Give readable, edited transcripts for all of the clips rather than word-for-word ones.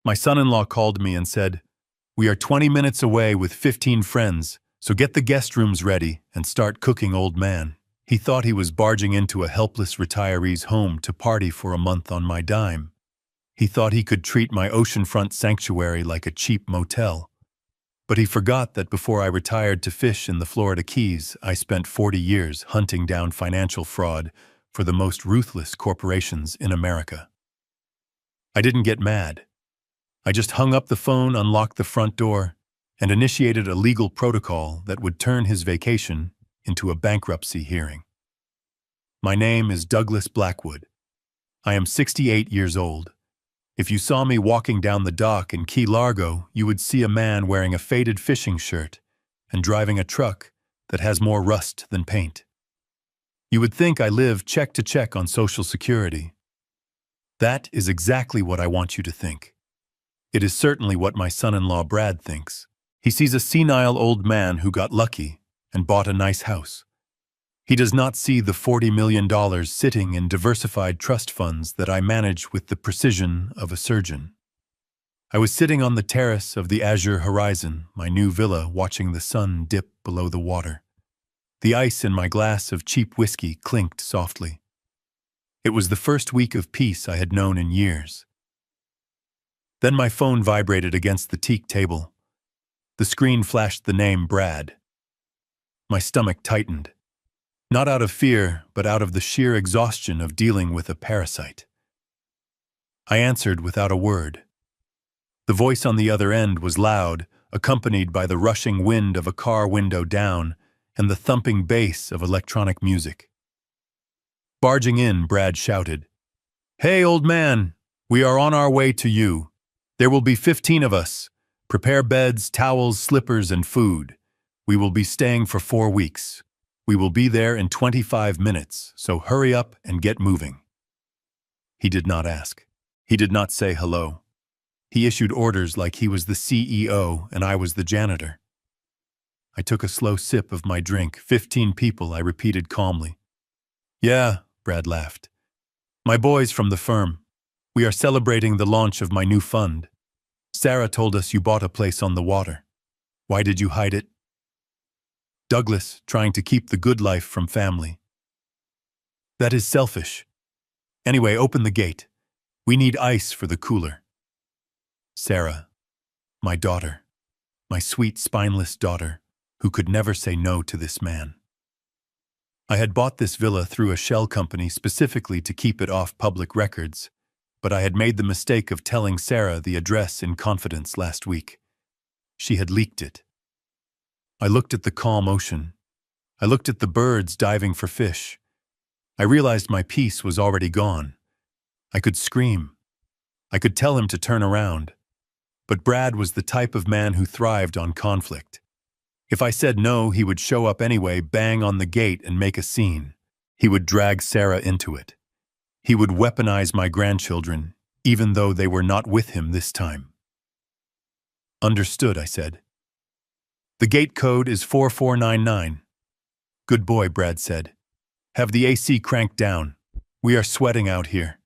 My son-in-law called me and said, "We are 20 minutes away with 15 friends, so get the guest rooms ready and start cooking, old man." He thought he was barging into a helpless retiree's home to party for a month on my dime. He thought he could treat my oceanfront sanctuary like a cheap motel. But he forgot that before I retired to fish in the Florida Keys, I spent 40 years hunting down financial fraud for the most ruthless corporations in America. I didn't get mad. I just hung up the phone, unlocked the front door, and initiated a legal protocol that would turn his vacation into a bankruptcy hearing. My name is Douglas Blackwood. I am 68 years old. If you saw me walking down the dock in Key Largo, you would see a man wearing a faded fishing shirt and driving a truck that has more rust than paint. You would think I live check to check on Social Security. That is exactly what I want you to think. It is certainly what my son-in-law Brad thinks. He sees a senile old man who got lucky and bought a nice house. He does not see the $40 million sitting in diversified trust funds that I manage with the precision of a surgeon. I was sitting on the terrace of the azure horizon, my new villa, watching the sun dip below the water. The ice in my glass of cheap whiskey clinked softly. It was the first week of peace I had known in years. Then my phone vibrated against the teak table. The screen flashed the name Brad. My stomach tightened. Not out of fear, but out of the sheer exhaustion of dealing with a parasite. I answered without a word. The voice on the other end was loud, accompanied by the rushing wind of a car window down and the thumping bass of electronic music. Barging in, Brad shouted, "Hey, old man, we are on our way to you. There will be 15 of us. Prepare beds, towels, slippers, and food. We will be staying for 4 weeks. We will be there in 25 minutes, so hurry up and get moving." He did not ask. He did not say hello. He issued orders like he was the CEO and I was the janitor. I took a slow sip of my drink. 15 people, I repeated calmly. "Yeah," Brad laughed. "My boys from the firm. We are celebrating the launch of my new fund. Sarah told us you bought a place on the water. Why did you hide it?" "Douglas, trying to keep the good life from family." "That is selfish. Anyway, open the gate. We need ice for the cooler." Sarah, my daughter, my sweet spineless daughter, who could never say no to this man. I had bought this villa through a shell company specifically to keep it off public records, but I had made the mistake of telling Sarah the address in confidence last week. She had leaked it. I looked at the calm ocean. I looked at the birds diving for fish. I realized my peace was already gone. I could scream. I could tell him to turn around. But Brad was the type of man who thrived on conflict. If I said no, he would show up anyway, bang on the gate and make a scene. He would drag Sarah into it. He would weaponize my grandchildren, even though they were not with him this time. "Understood," I said. "The gate code is 4499. "Good boy," Brad said. "Have the AC cranked down. We are sweating out here."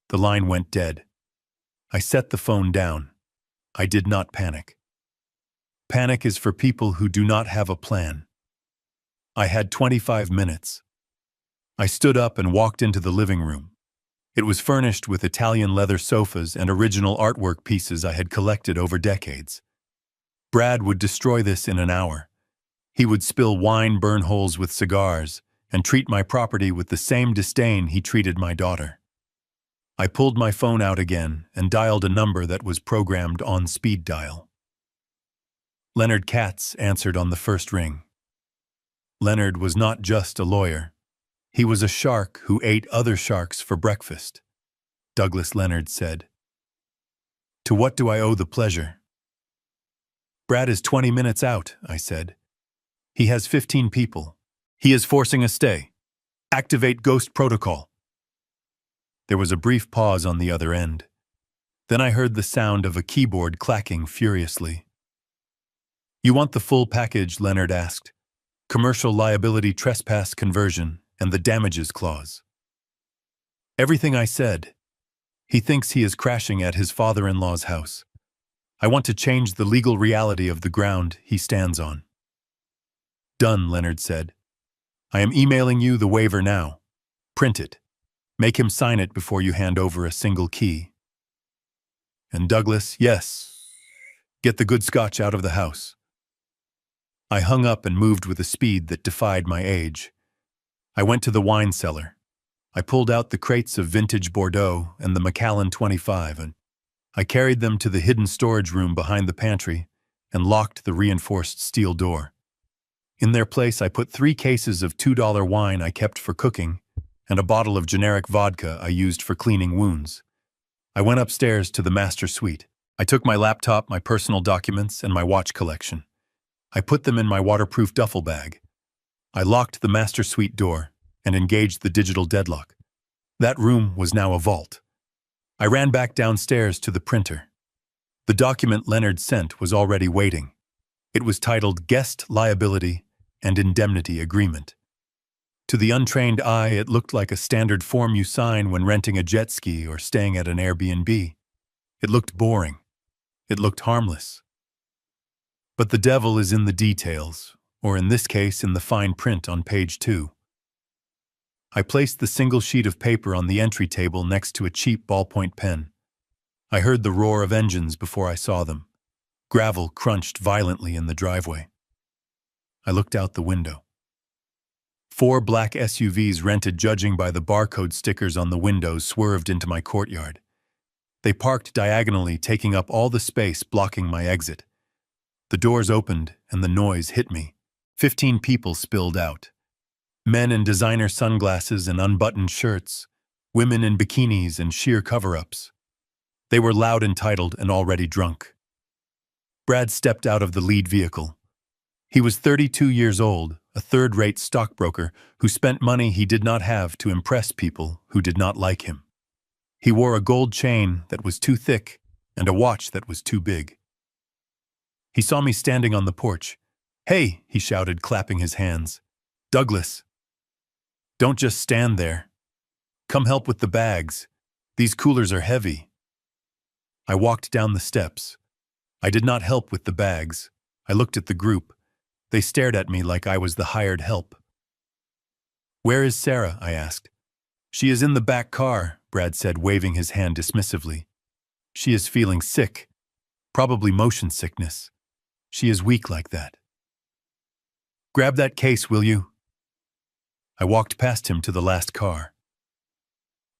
The line went dead. I set the phone down. I did not panic. Panic is for people who do not have a plan. I had 25 minutes. I stood up and walked into the living room. It was furnished with Italian leather sofas and original artwork pieces I had collected over decades. Brad would destroy this in an hour. He would spill wine burn holes with cigars and treat my property with the same disdain he treated my daughter. I pulled my phone out again and dialed a number that was programmed on speed dial. Leonard Katz answered on the first ring. Leonard was not just a lawyer. He was a shark who ate other sharks for breakfast. Douglas Leonard said. "To what do I owe the pleasure?" "Brad is 20 minutes out," I said. "He has 15 people. He is forcing a stay. Activate Ghost Protocol." There was a brief pause on the other end. Then I heard the sound of a keyboard clacking furiously. "You want the full package?" Leonard asked. "Commercial liability trespass conversion and the damages clause." "Everything," I said. He thinks he is crashing at his father-in-law's house. I want to change the legal reality of the ground he stands on. Done, Leonard said. I am emailing you the waiver now. Print it. Make him sign it before you hand over a single key. And Douglas, yes. Get the good scotch out of the house. I hung up and moved with a speed that defied my age. I went to the wine cellar. I pulled out the crates of vintage Bordeaux and the Macallan 25, and I carried them to the hidden storage room behind the pantry and locked the reinforced steel door. In their place, I put 3 cases of $2 wine I kept for cooking and a bottle of generic vodka I used for cleaning wounds. I went upstairs to the master suite. I took my laptop, my personal documents, and my watch collection. I put them in my waterproof duffel bag. I locked the master suite door and engaged the digital deadlock. That room was now a vault. I ran back downstairs to the printer. The document Leonard sent was already waiting. It was titled Guest Liability and Indemnity Agreement. To the untrained eye, it looked like a standard form you sign when renting a jet ski or staying at an Airbnb. It looked boring. It looked harmless. But the devil is in the details, or in this case, in the fine print on page 2. I placed the single sheet of paper on the entry table next to a cheap ballpoint pen. I heard the roar of engines before I saw them. Gravel crunched violently in the driveway. I looked out the window. 4 black SUVs rented judging by the barcode stickers on the windows swerved into my courtyard. They parked diagonally, taking up all the space, blocking my exit. The doors opened and the noise hit me. 15 people spilled out. Men in designer sunglasses and unbuttoned shirts. Women in bikinis and sheer cover-ups. They were loud, entitled, and already drunk. Brad stepped out of the lead vehicle. He was 32 years old, a third-rate stockbroker who spent money he did not have to impress people who did not like him. He wore a gold chain that was too thick and a watch that was too big. He saw me standing on the porch. "Hey," he shouted, clapping his hands. "Douglas. Don't just stand there. Come help with the bags. These coolers are heavy." I walked down the steps. I did not help with the bags. I looked at the group. They stared at me like I was the hired help. "Where is Sarah?" I asked. "She is in the back car," Brad said, waving his hand dismissively. "She is feeling sick. Probably motion sickness. She is weak like that." "Grab that case, will you?" I walked past him to the last car.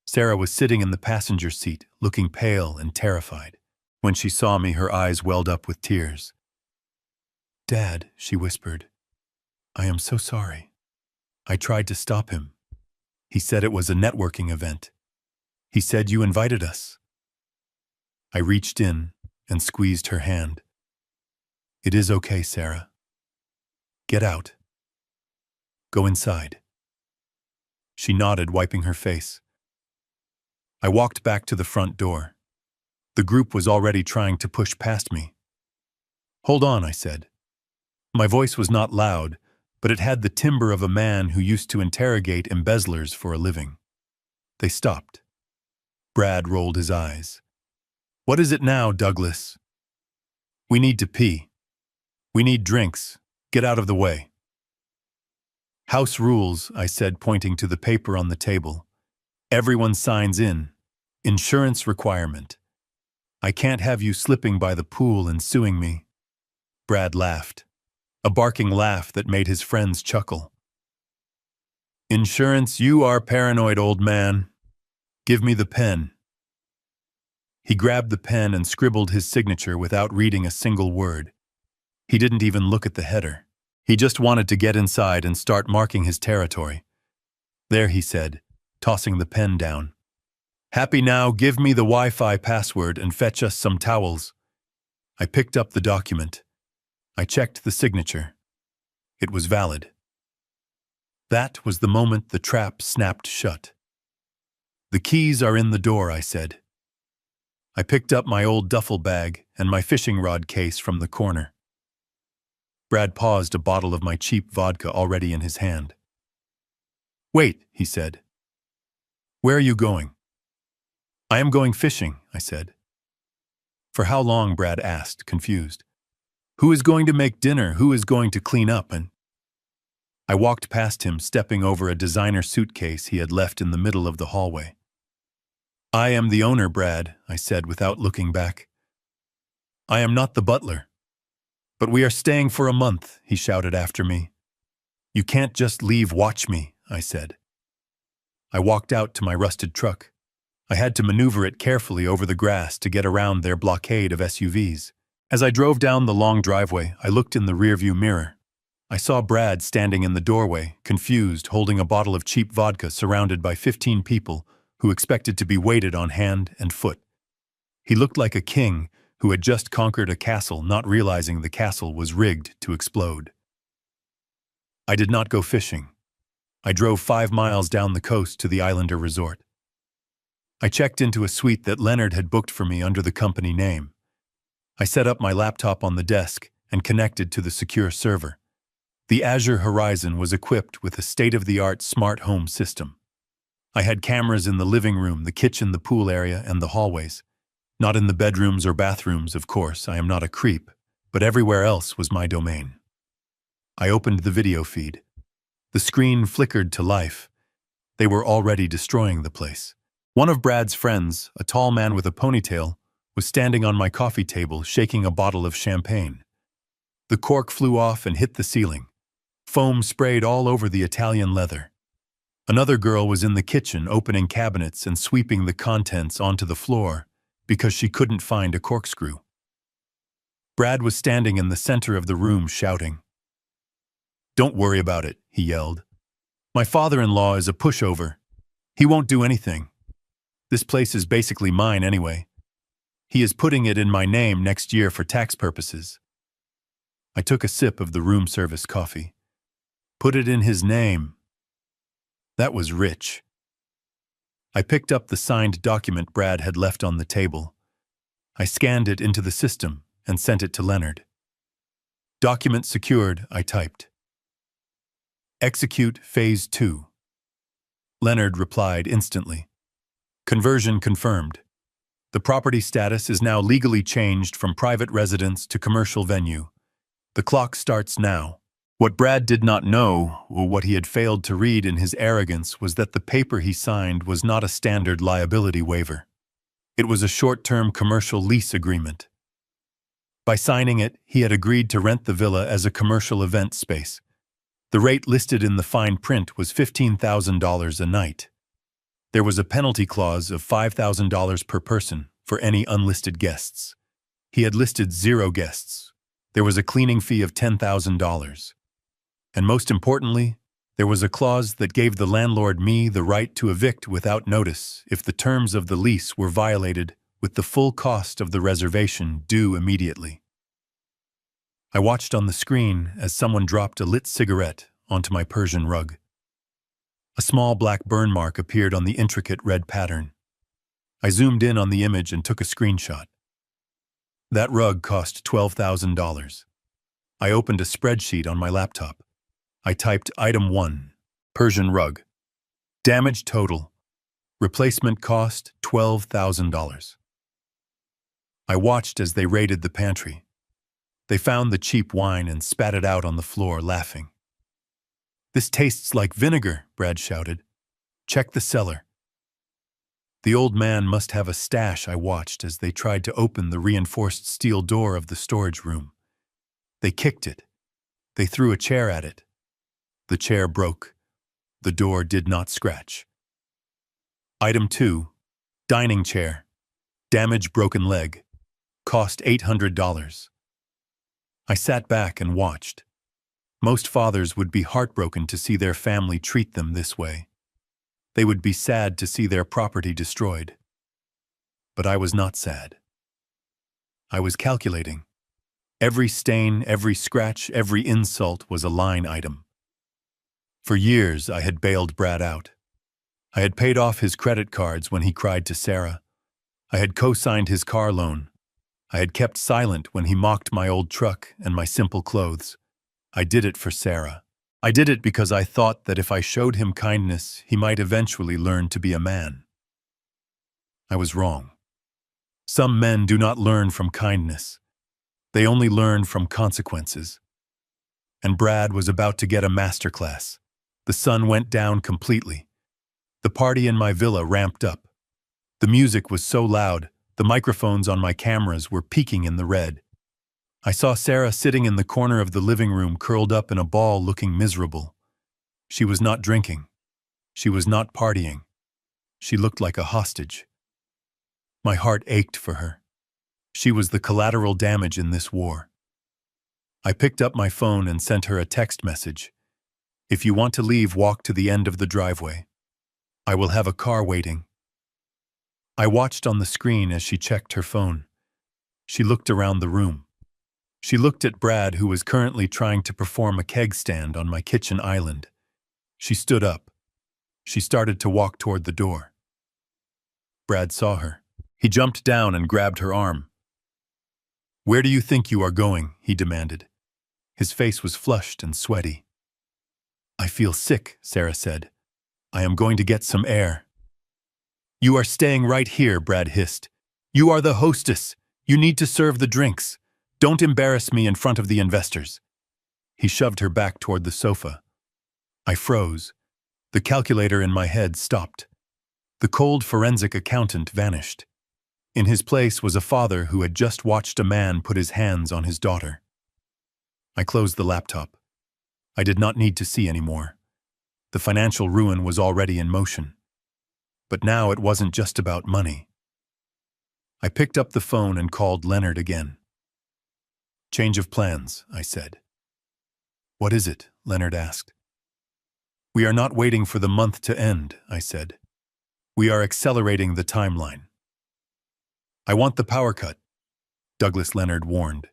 Sarah was sitting in the passenger seat, looking pale and terrified. When she saw me, her eyes welled up with tears. "Dad," she whispered, "I am so sorry. I tried to stop him. He said it was a networking event. He said you invited us." I reached in and squeezed her hand. "It is okay, Sarah. Get out. Go inside." She nodded, wiping her face. I walked back to the front door. The group was already trying to push past me. "Hold on," I said. My voice was not loud, but it had the timbre of a man who used to interrogate embezzlers for a living. They stopped. Brad rolled his eyes. "What is it now, Douglas?" "We need to pee. We need drinks. Get out of the way." "House rules," I said, pointing to the paper on the table. "Everyone signs in. Insurance requirement. I can't have you slipping by the pool and suing me." Brad laughed. A barking laugh that made his friends chuckle. "Insurance, you are paranoid, old man. Give me the pen." He grabbed the pen and scribbled his signature without reading a single word. He didn't even look at the header. He just wanted to get inside and start marking his territory. "There," he said, tossing the pen down. "Happy now, give me the Wi-Fi password and fetch us some towels." I picked up the document. I checked the signature. It was valid. That was the moment the trap snapped shut. "The keys are in the door," I said. I picked up my old duffel bag and my fishing rod case from the corner. Brad paused, a bottle of my cheap vodka already in his hand. "Wait," he said. "Where are you going?" I am going fishing, I said. For how long? Brad asked, confused. Who is going to make dinner? Who is going to clean up? And I walked past him, stepping over a designer suitcase he had left in the middle of the hallway. I am the owner, Brad, I said without looking back. I am not the butler. But we are staying for a month, he shouted after me. You can't just leave. Watch me, I said. I walked out to my rusted truck. I had to maneuver it carefully over the grass to get around their blockade of SUVs. As I drove down the long driveway, I looked in the rearview mirror. I saw Brad standing in the doorway, confused, holding a bottle of cheap vodka surrounded by 15 people who expected to be waited on hand and foot. He looked like a king who had just conquered a castle, not realizing the castle was rigged to explode. I did not go fishing. I drove 5 miles down the coast to the Islander resort. I checked into a suite that Leonard had booked for me under the company name. I set up my laptop on the desk and connected to the secure server. The Azure Horizon was equipped with a state-of-the-art smart home system. I had cameras in the living room, the kitchen, the pool area, and the hallways. Not in the bedrooms or bathrooms, of course, I am not a creep, but everywhere else was my domain. I opened the video feed. The screen flickered to life. They were already destroying the place. One of Brad's friends, a tall man with a ponytail, was standing on my coffee table shaking a bottle of champagne. The cork flew off and hit the ceiling. Foam sprayed all over the Italian leather. Another girl was in the kitchen opening cabinets and sweeping the contents onto the floor because she couldn't find a corkscrew. Brad was standing in the center of the room shouting. Don't worry about it, he yelled. My father-in-law is a pushover. He won't do anything. This place is basically mine anyway. He is putting it in my name next year for tax purposes. I took a sip of the room service coffee. Put it in his name. That was rich. I picked up the signed document Brad had left on the table. I scanned it into the system and sent it to Leonard. Document secured, I typed. Execute Phase 2. Leonard replied instantly. Conversion confirmed. The property status is now legally changed from private residence to commercial venue. The clock starts now. What Brad did not know, or what he had failed to read in his arrogance, was that the paper he signed was not a standard liability waiver. It was a short-term commercial lease agreement. By signing it, he had agreed to rent the villa as a commercial event space. The rate listed in the fine print was $15,000 a night. There was a penalty clause of $5,000 per person for any unlisted guests. He had listed 0 guests. There was a cleaning fee of $10,000. And most importantly, there was a clause that gave the landlord me the right to evict without notice if the terms of the lease were violated, with the full cost of the reservation due immediately. I watched on the screen as someone dropped a lit cigarette onto my Persian rug. A small black burn mark appeared on the intricate red pattern. I zoomed in on the image and took a screenshot. That rug cost $12,000. I opened a spreadsheet on my laptop. I typed Item 1, Persian rug. Damage total. Replacement cost $12,000. I watched as they raided the pantry. They found the cheap wine and spat it out on the floor, laughing. This tastes like vinegar, Brad shouted. Check the cellar. The old man must have a stash, I watched as they tried to open the reinforced steel door of the storage room. They kicked it. They threw a chair at it. The chair broke. The door did not scratch. Item 2, dining chair. Damage broken leg. Cost $800. I sat back and watched. Most fathers would be heartbroken to see their family treat them this way. They would be sad to see their property destroyed. But I was not sad. I was calculating. Every stain, every scratch, every insult was a line item. For years, I had bailed Brad out. I had paid off his credit cards when he cried to Sarah. I had co-signed his car loan. I had kept silent when he mocked my old truck and my simple clothes. I did it for Sarah. I did it because I thought that if I showed him kindness, he might eventually learn to be a man. I was wrong. Some men do not learn from kindness. They only learn from consequences. And Brad was about to get a masterclass. The sun went down completely. The party in my villa ramped up. The music was so loud, the microphones on my cameras were peaking in the red. I saw Sarah sitting in the corner of the living room curled up in a ball looking miserable. She was not drinking. She was not partying. She looked like a hostage. My heart ached for her. She was the collateral damage in this war. I picked up my phone and sent her a text message. If you want to leave, walk to the end of the driveway. I will have a car waiting. I watched on the screen as she checked her phone. She looked around the room. She looked at Brad, who was currently trying to perform a keg stand on my kitchen island. She stood up. She started to walk toward the door. Brad saw her. He jumped down and grabbed her arm. "Where do you think you are going?" he demanded. His face was flushed and sweaty. "I feel sick," Sarah said. "I am going to get some air." "You are staying right here," Brad hissed. "You are the hostess. You need to serve the drinks. Don't embarrass me in front of the investors." He shoved her back toward the sofa. I froze. The calculator in my head stopped. The cold forensic accountant vanished. In his place was a father who had just watched a man put his hands on his daughter. I closed the laptop. I did not need to see anymore. The financial ruin was already in motion. But now it wasn't just about money. I picked up the phone and called Leonard again. "Change of plans," I said. "What is it?" Leonard asked. "We are not waiting for the month to end," I said. "We are accelerating the timeline." "I want the power cut," Douglas Leonard warned.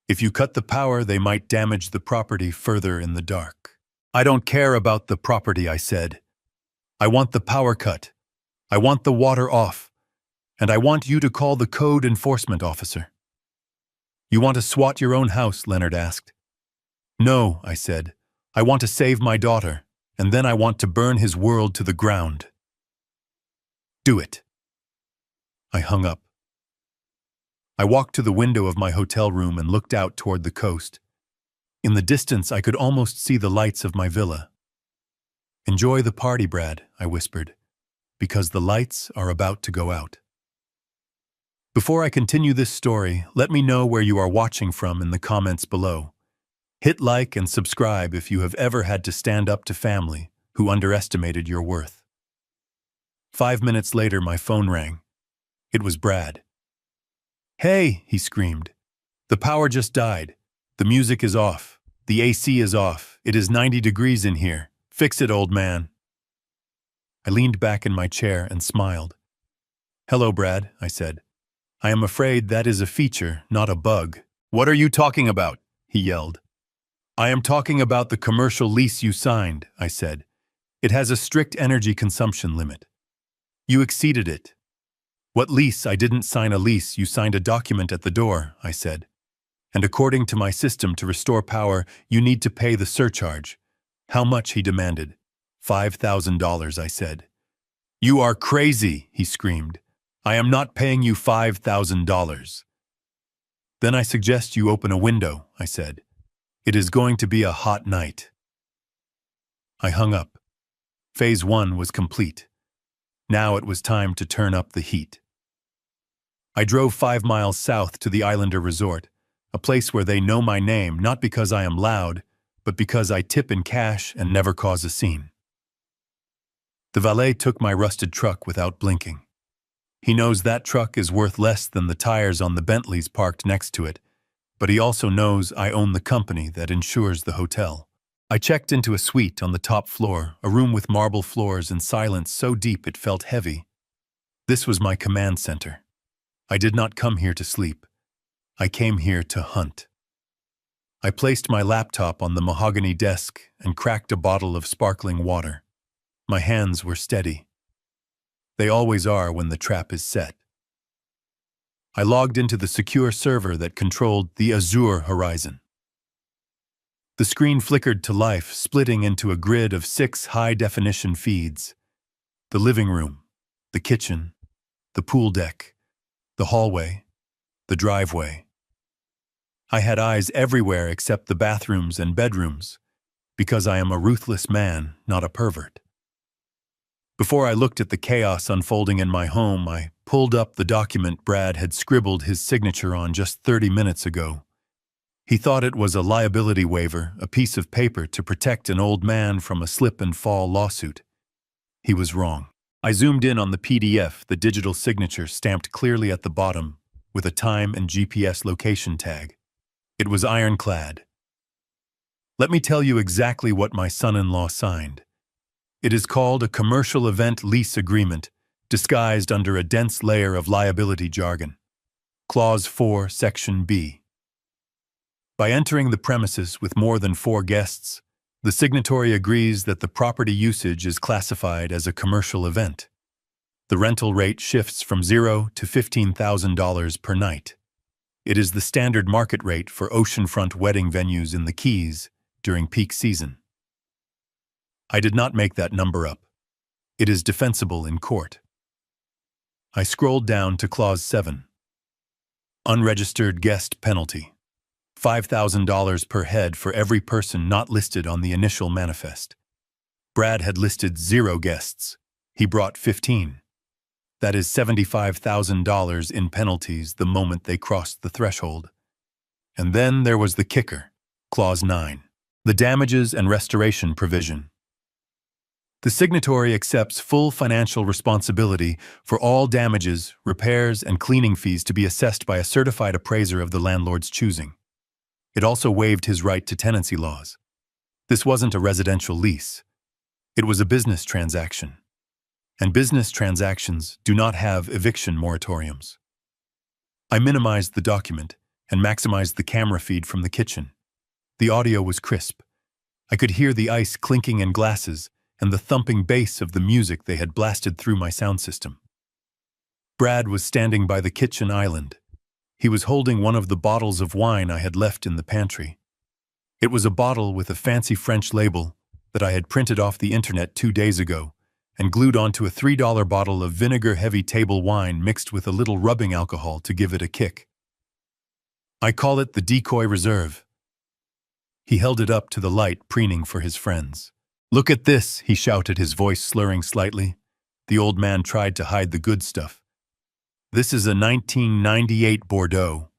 "If you cut the power, they might damage the property further in the dark." "I don't care about the property," I said. "I want the power cut. I want the water off. And I want you to call the code enforcement officer." "You want to SWAT your own house?" Leonard asked. "No," I said. "I want to save my daughter, and then I want to burn his world to the ground." "Do it." I hung up. I walked to the window of my hotel room and looked out toward the coast. In the distance, I could almost see the lights of my villa. "Enjoy the party, Brad," I whispered, "because the lights are about to go out." Before I continue this story, let me know where you are watching from in the comments below. Hit like and subscribe if you have ever had to stand up to family who underestimated your worth. 5 minutes later, my phone rang. It was Brad. "Hey," he screamed. "The power just died. The music is off. The AC is off. It is 90 degrees in here. Fix it, old man." I leaned back in my chair and smiled. "Hello, Brad," I said. "I am afraid that is a feature, not a bug." "What are you talking about?" he yelled. "I am talking about the commercial lease you signed," I said. "It has a strict energy consumption limit. You exceeded it." "What lease? I didn't sign a lease. You signed a document at the door," I said. "And according to my system to restore power, you need to pay the surcharge." "How much?" he demanded. $5,000, I said. "You are crazy," he screamed. "I am not paying you $5,000. "Then I suggest you open a window," I said. "It is going to be a hot night." I hung up. Phase 1 was complete. Now it was time to turn up the heat. I drove 5 miles south to the Islander Resort, a place where they know my name not because I am loud, but because I tip in cash and never cause a scene. The valet took my rusted truck without blinking. He knows that truck is worth less than the tires on the Bentleys parked next to it, but he also knows I own the company that insures the hotel. I checked into a suite on the top floor, a room with marble floors and silence so deep it felt heavy. This was my command center. I did not come here to sleep. I came here to hunt. I placed my laptop on the mahogany desk and cracked a bottle of sparkling water. My hands were steady. They always are when the trap is set. I logged into the secure server that controlled the Azure horizon. The screen flickered to life, splitting into a grid of 6 high-definition feeds. The living room, the kitchen, the pool deck, the hallway, the driveway. I had eyes everywhere except the bathrooms and bedrooms, because I am a ruthless man, not a pervert. Before I looked at the chaos unfolding in my home, I pulled up the document Brad had scribbled his signature on just 30 minutes ago. He thought it was a liability waiver, a piece of paper to protect an old man from a slip-and-fall lawsuit. He was wrong. I zoomed in on the PDF, the digital signature stamped clearly at the bottom, with a time and GPS location tag. It was ironclad. Let me tell you exactly what my son-in-law signed. It is called a commercial event lease agreement, disguised under a dense layer of liability jargon. Clause 4, Section B. By entering the premises with more than 4 guests, the signatory agrees that the property usage is classified as a commercial event. The rental rate shifts from $0 to $15,000 per night. It is the standard market rate for oceanfront wedding venues in the Keys during peak season. I did not make that number up. It is defensible in court. I scrolled down to Clause 7. Unregistered guest penalty. $5,000 per head for every person not listed on the initial manifest. Brad had listed 0 guests. He brought 15. That is $75,000 in penalties the moment they crossed the threshold. And then there was the kicker, Clause 9, the damages and restoration provision. The signatory accepts full financial responsibility for all damages, repairs, and cleaning fees to be assessed by a certified appraiser of the landlord's choosing. It also waived his right to tenancy laws. This wasn't a residential lease. It was a business transaction. And business transactions do not have eviction moratoriums. I minimized the document and maximized the camera feed from the kitchen. The audio was crisp. I could hear the ice clinking in glasses and the thumping bass of the music they had blasted through my sound system. Brad was standing by the kitchen island. He was holding one of the bottles of wine I had left in the pantry. It was a bottle with a fancy French label that I had printed off the internet 2 days ago and glued onto a $3 bottle of vinegar-heavy table wine mixed with a little rubbing alcohol to give it a kick. I call it the Decoy Reserve. He held it up to the light, preening for his friends. "Look at this," he shouted, his voice slurring slightly. The old man tried to hide the good stuff. "This is a 1998 Bordeaux,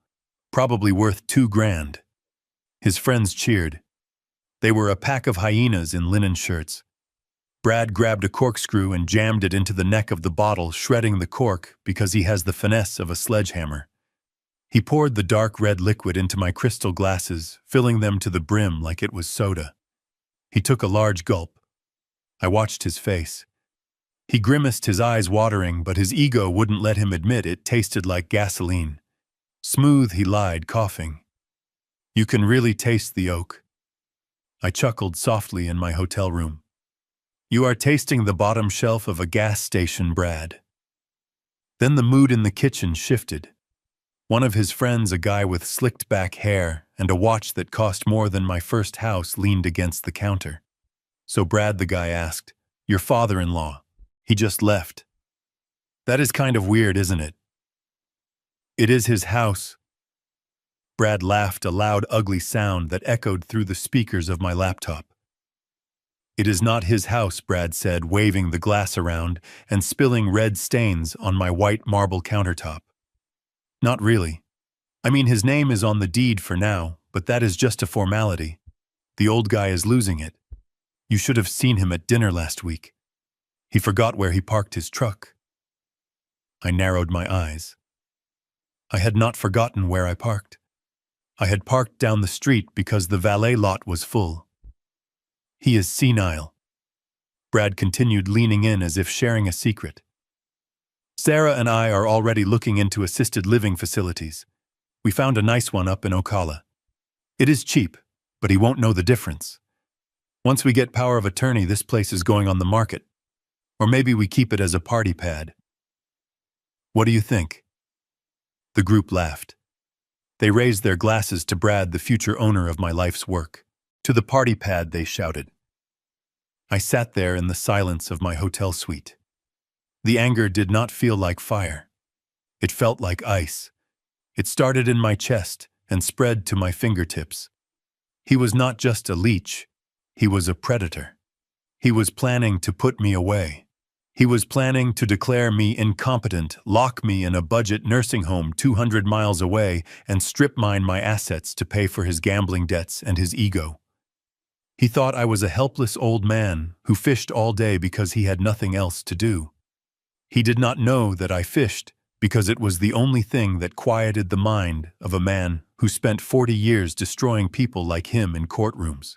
probably worth $2,000. His friends cheered. They were a pack of hyenas in linen shirts. Brad grabbed a corkscrew and jammed it into the neck of the bottle, shredding the cork because he has the finesse of a sledgehammer. He poured the dark red liquid into my crystal glasses, filling them to the brim like it was soda. He took a large gulp. I watched his face. He grimaced, his eyes watering, but his ego wouldn't let him admit it tasted like gasoline. "Smooth," he lied, coughing. "You can really taste the oak." I chuckled softly in my hotel room. "You are tasting the bottom shelf of a gas station, Brad." Then the mood in the kitchen shifted. One of his friends, a guy with slicked-back hair and a watch that cost more than my first house, leaned against the counter. "So Brad," the guy asked, "your father-in-law, he just left. That is kind of weird, isn't it?" "It is his house." Brad laughed, a loud, ugly sound that echoed through the speakers of my laptop. "It is not his house," Brad said, waving the glass around and spilling red stains on my white marble countertop. "Not really. I mean, his name is on the deed for now, but that is just a formality. The old guy is losing it. You should have seen him at dinner last week. He forgot where he parked his truck." I narrowed my eyes. I had not forgotten where I parked. I had parked down the street because the valet lot was full. "He is senile." Brad continued, leaning in as if sharing a secret. "Sarah and I are already looking into assisted living facilities. We found a nice one up in Ocala. It is cheap, but he won't know the difference. Once we get power of attorney, this place is going on the market. Or maybe we keep it as a party pad. What do you think?" The group laughed. They raised their glasses to Brad, the future owner of my life's work. "To the party pad," they shouted. I sat there in the silence of my hotel suite. The anger did not feel like fire. It felt like ice. It started in my chest and spread to my fingertips. He was not just a leech. He was a predator. He was planning to put me away. He was planning to declare me incompetent, lock me in a budget nursing home 200 miles away, and strip mine my assets to pay for his gambling debts and his ego. He thought I was a helpless old man who fished all day because he had nothing else to do. He did not know that I fished because it was the only thing that quieted the mind of a man who spent 40 years destroying people like him in courtrooms.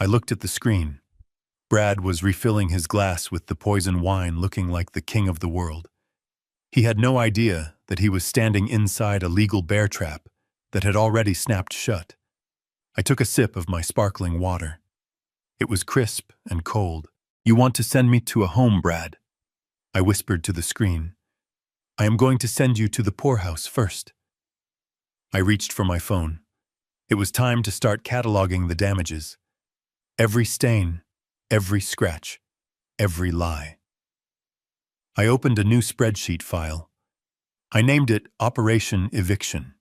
I looked at the screen. Brad was refilling his glass with the poison wine, looking like the king of the world. He had no idea that he was standing inside a legal bear trap that had already snapped shut. I took a sip of my sparkling water. It was crisp and cold. "You want to send me to a home, Brad?" I whispered to the screen. "I am going to send you to the poorhouse first." I reached for my phone. It was time to start cataloging the damages. Every stain, every scratch, every lie. I opened a new spreadsheet file. I named it Operation Eviction.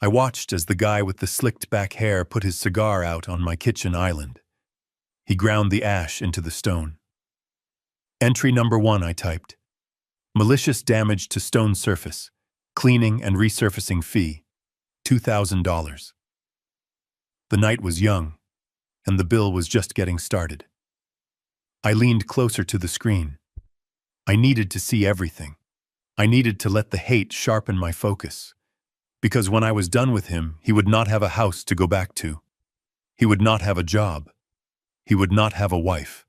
I watched as the guy with the slicked-back hair put his cigar out on my kitchen island. He ground the ash into the stone. Entry number 1, I typed. Malicious damage to stone surface. Cleaning and resurfacing fee. $2,000. The night was young, and the bill was just getting started. I leaned closer to the screen. I needed to see everything. I needed to let the hate sharpen my focus. Because when I was done with him, he would not have a house to go back to. He would not have a job. He would not have a wife.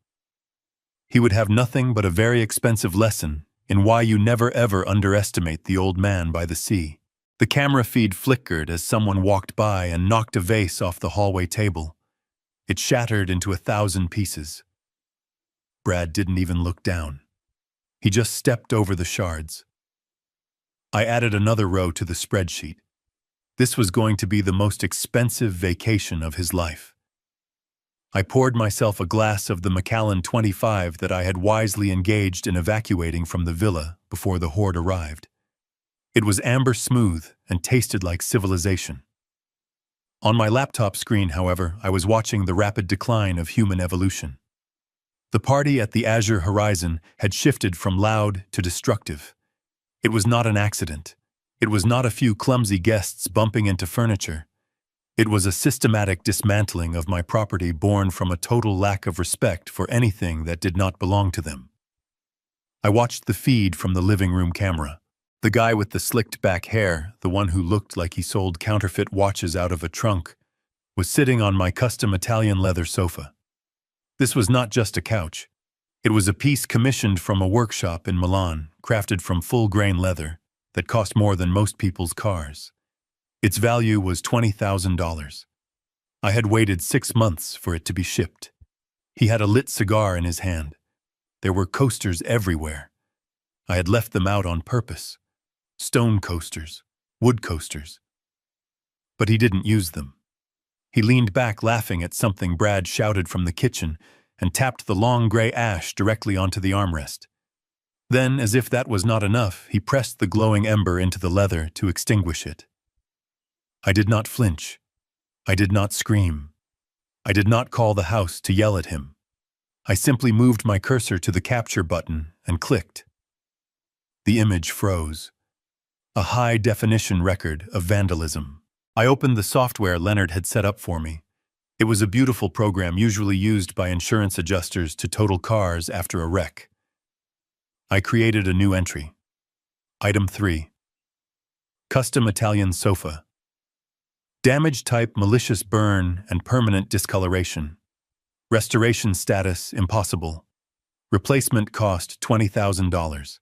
He would have nothing but a very expensive lesson in why you never ever underestimate the old man by the sea. The camera feed flickered as someone walked by and knocked a vase off the hallway table. It shattered into 1,000 pieces. Brad didn't even look down. He just stepped over the shards. I added another row to the spreadsheet. This was going to be the most expensive vacation of his life. I poured myself a glass of the Macallan 25 that I had wisely engaged in evacuating from the villa before the horde arrived. It was amber smooth and tasted like civilization. On my laptop screen, however, I was watching the rapid decline of human evolution. The party at the Azure Horizon had shifted from loud to destructive. It was not an accident. It was not a few clumsy guests bumping into furniture. It was a systematic dismantling of my property born from a total lack of respect for anything that did not belong to them. I watched the feed from the living room camera. The guy with the slicked-back hair, the one who looked like he sold counterfeit watches out of a trunk, was sitting on my custom Italian leather sofa. This was not just a couch. It was a piece commissioned from a workshop in Milan, crafted from full-grain leather, that cost more than most people's cars. Its value was $20,000. I had waited 6 months for it to be shipped. He had a lit cigar in his hand. There were coasters everywhere. I had left them out on purpose. Stone coasters, wood coasters. But he didn't use them. He leaned back laughing at something Brad shouted from the kitchen and tapped the long gray ash directly onto the armrest. Then, as if that was not enough, he pressed the glowing ember into the leather to extinguish it. I did not flinch. I did not scream. I did not call the house to yell at him. I simply moved my cursor to the capture button and clicked. The image froze. A high-definition record of vandalism. I opened the software Leonard had set up for me. It was a beautiful program usually used by insurance adjusters to total cars after a wreck. I created a new entry. Item 3. Custom Italian sofa. Damage type malicious burn and permanent discoloration. Restoration status impossible. Replacement cost $20,000.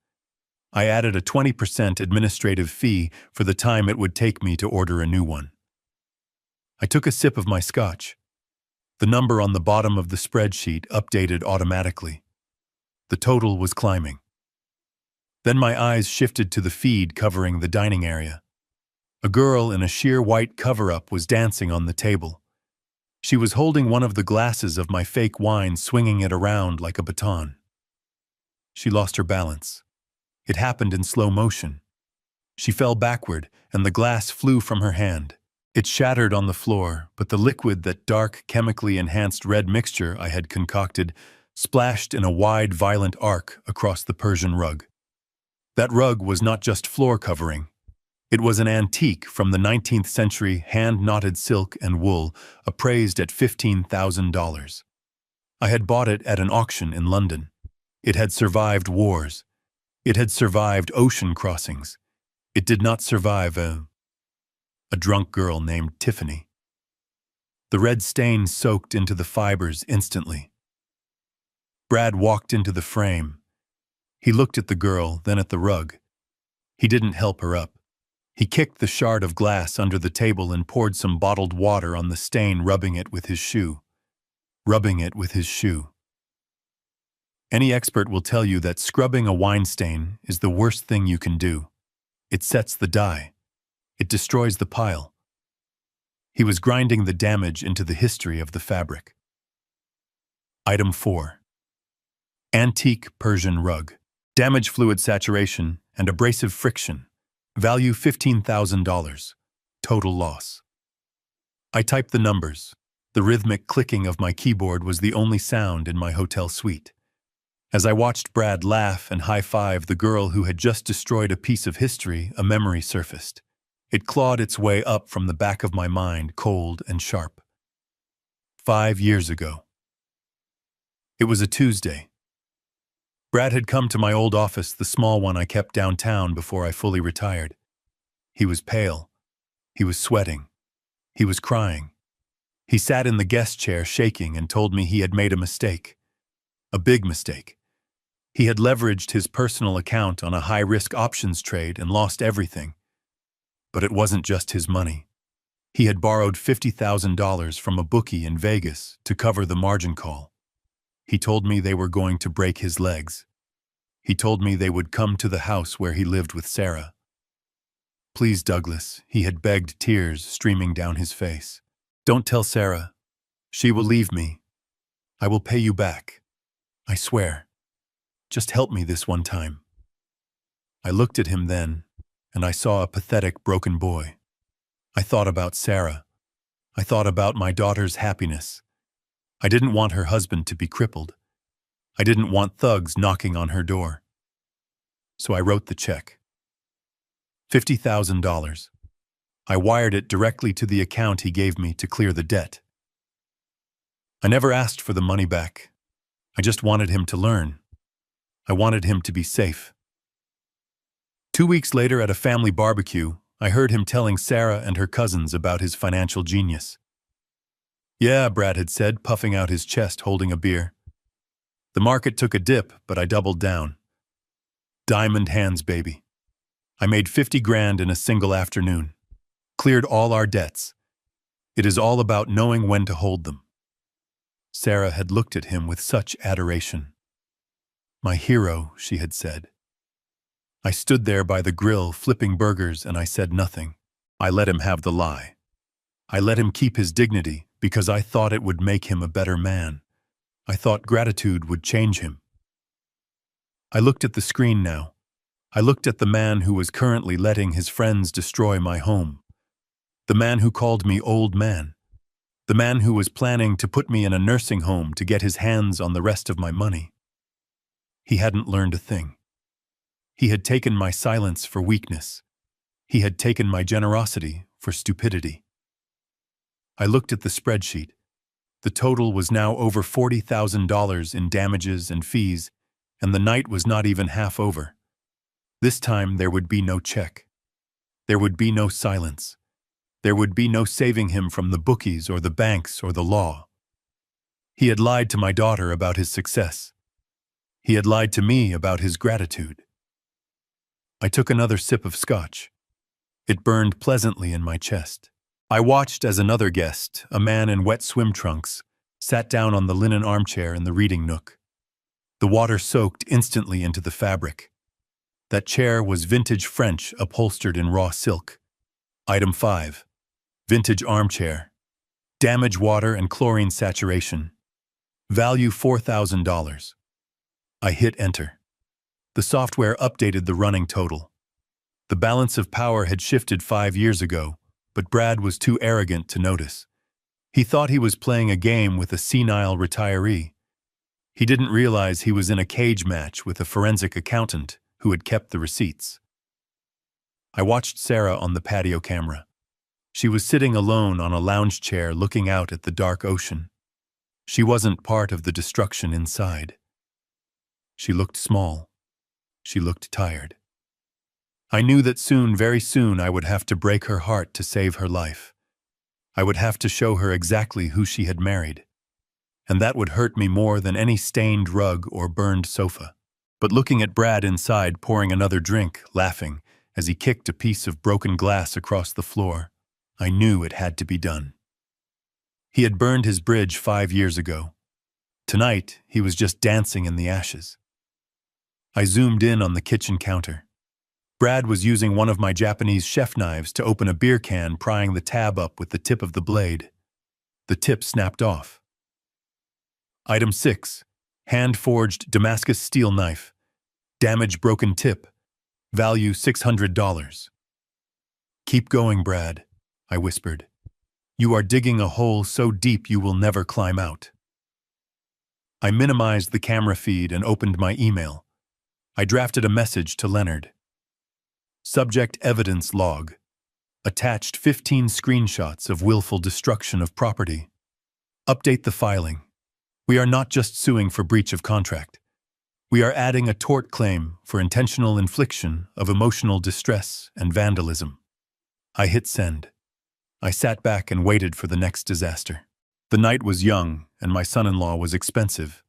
I added a 20% administrative fee for the time it would take me to order a new one. I took a sip of my scotch. The number on the bottom of the spreadsheet updated automatically. The total was climbing. Then my eyes shifted to the feed covering the dining area. A girl in a sheer white cover-up was dancing on the table. She was holding one of the glasses of my fake wine, swinging it around like a baton. She lost her balance. It happened in slow motion. She fell backward, and the glass flew from her hand. It shattered on the floor, but the liquid, that dark, chemically enhanced red mixture I had concocted, splashed in a wide, violent arc across the Persian rug. That rug was not just floor covering. It was an antique from the 19th century, hand-knotted silk and wool, appraised at $15,000. I had bought it at an auction in London. It had survived wars. It had survived ocean crossings. It did not survive a drunk girl named Tiffany. The red stain soaked into the fibers instantly. Brad walked into the frame. He looked at the girl, then at the rug. He didn't help her up. He kicked the shard of glass under the table and poured some bottled water on the stain, rubbing it with his shoe. Any expert will tell you that scrubbing a wine stain is the worst thing you can do. It sets the dye. It destroys the pile. He was grinding the damage into the history of the fabric. Item 4. Antique Persian rug. Damage fluid saturation and abrasive friction. Value $15,000. Total loss. I typed the numbers. The rhythmic clicking of my keyboard was the only sound in my hotel suite. As I watched Brad laugh and high-five the girl who had just destroyed a piece of history, a memory surfaced. It clawed its way up from the back of my mind, cold and sharp. 5 years ago. It was a Tuesday. Brad had come to my old office, the small one I kept downtown before I fully retired. He was pale. He was sweating. He was crying. He sat in the guest chair shaking and told me he had made a mistake. A big mistake. He had leveraged his personal account on a high-risk options trade and lost everything. But it wasn't just his money. He had borrowed $50,000 from a bookie in Vegas to cover the margin call. He told me they were going to break his legs. He told me they would come to the house where he lived with Sarah. Please, Douglas, he had begged, tears streaming down his face. Don't tell Sarah. She will leave me. I will pay you back. I swear. Just help me this one time. I looked at him then, and I saw a pathetic, broken boy. I thought about Sarah. I thought about my daughter's happiness. I didn't want her husband to be crippled. I didn't want thugs knocking on her door. So I wrote the check. $50,000. I wired it directly to the account he gave me to clear the debt. I never asked for the money back. I just wanted him to learn. I wanted him to be safe. 2 weeks later at a family barbecue, I heard him telling Sarah and her cousins about his financial genius. Yeah, Brad had said, puffing out his chest, holding a beer. The market took a dip, but I doubled down. Diamond hands, baby. I made 50 grand in a single afternoon. Cleared all our debts. It is all about knowing when to hold them. Sarah had looked at him with such adoration. My hero, she had said. I stood there by the grill flipping burgers and I said nothing. I let him have the lie. I let him keep his dignity because I thought it would make him a better man. I thought gratitude would change him. I looked at the screen now. I looked at the man who was currently letting his friends destroy my home. The man who called me old man. The man who was planning to put me in a nursing home to get his hands on the rest of my money. He hadn't learned a thing. He had taken my silence for weakness. He had taken my generosity for stupidity. I looked at the spreadsheet. The total was now over $40,000 in damages and fees, and the night was not even half over. This time there would be no check. There would be no silence. There would be no saving him from the bookies or the banks or the law. He had lied to my daughter about his success. He had lied to me about his gratitude. I took another sip of scotch. It burned pleasantly in my chest. I watched as another guest, a man in wet swim trunks, sat down on the linen armchair in the reading nook. The water soaked instantly into the fabric. That chair was vintage French upholstered in raw silk. Item 5. Vintage armchair. Damage water and chlorine saturation. Value $4,000. I hit enter. The software updated the running total. The balance of power had shifted 5 years ago, but Brad was too arrogant to notice. He thought he was playing a game with a senile retiree. He didn't realize he was in a cage match with a forensic accountant who had kept the receipts. I watched Sarah on the patio camera. She was sitting alone on a lounge chair looking out at the dark ocean. She wasn't part of the destruction inside. She looked small. She looked tired. I knew that soon, very soon, I would have to break her heart to save her life. I would have to show her exactly who she had married. And that would hurt me more than any stained rug or burned sofa. But looking at Brad inside pouring another drink, laughing, as he kicked a piece of broken glass across the floor, I knew it had to be done. He had burned his bridge 5 years ago. Tonight, he was just dancing in the ashes. I zoomed in on the kitchen counter. Brad was using one of my Japanese chef knives to open a beer can, prying the tab up with the tip of the blade. The tip snapped off. Item 6. Hand-forged Damascus steel knife. Damage broken tip. Value $600. Keep going, Brad, I whispered. You are digging a hole so deep you will never climb out. I minimized the camera feed and opened my email. I drafted a message to Leonard. Subject evidence log. Attached 15 screenshots of willful destruction of property. Update the filing. We are not just suing for breach of contract. We are adding a tort claim for intentional infliction of emotional distress and vandalism. I hit send. I sat back and waited for the next disaster. The night was young, and my son-in-law was expensive.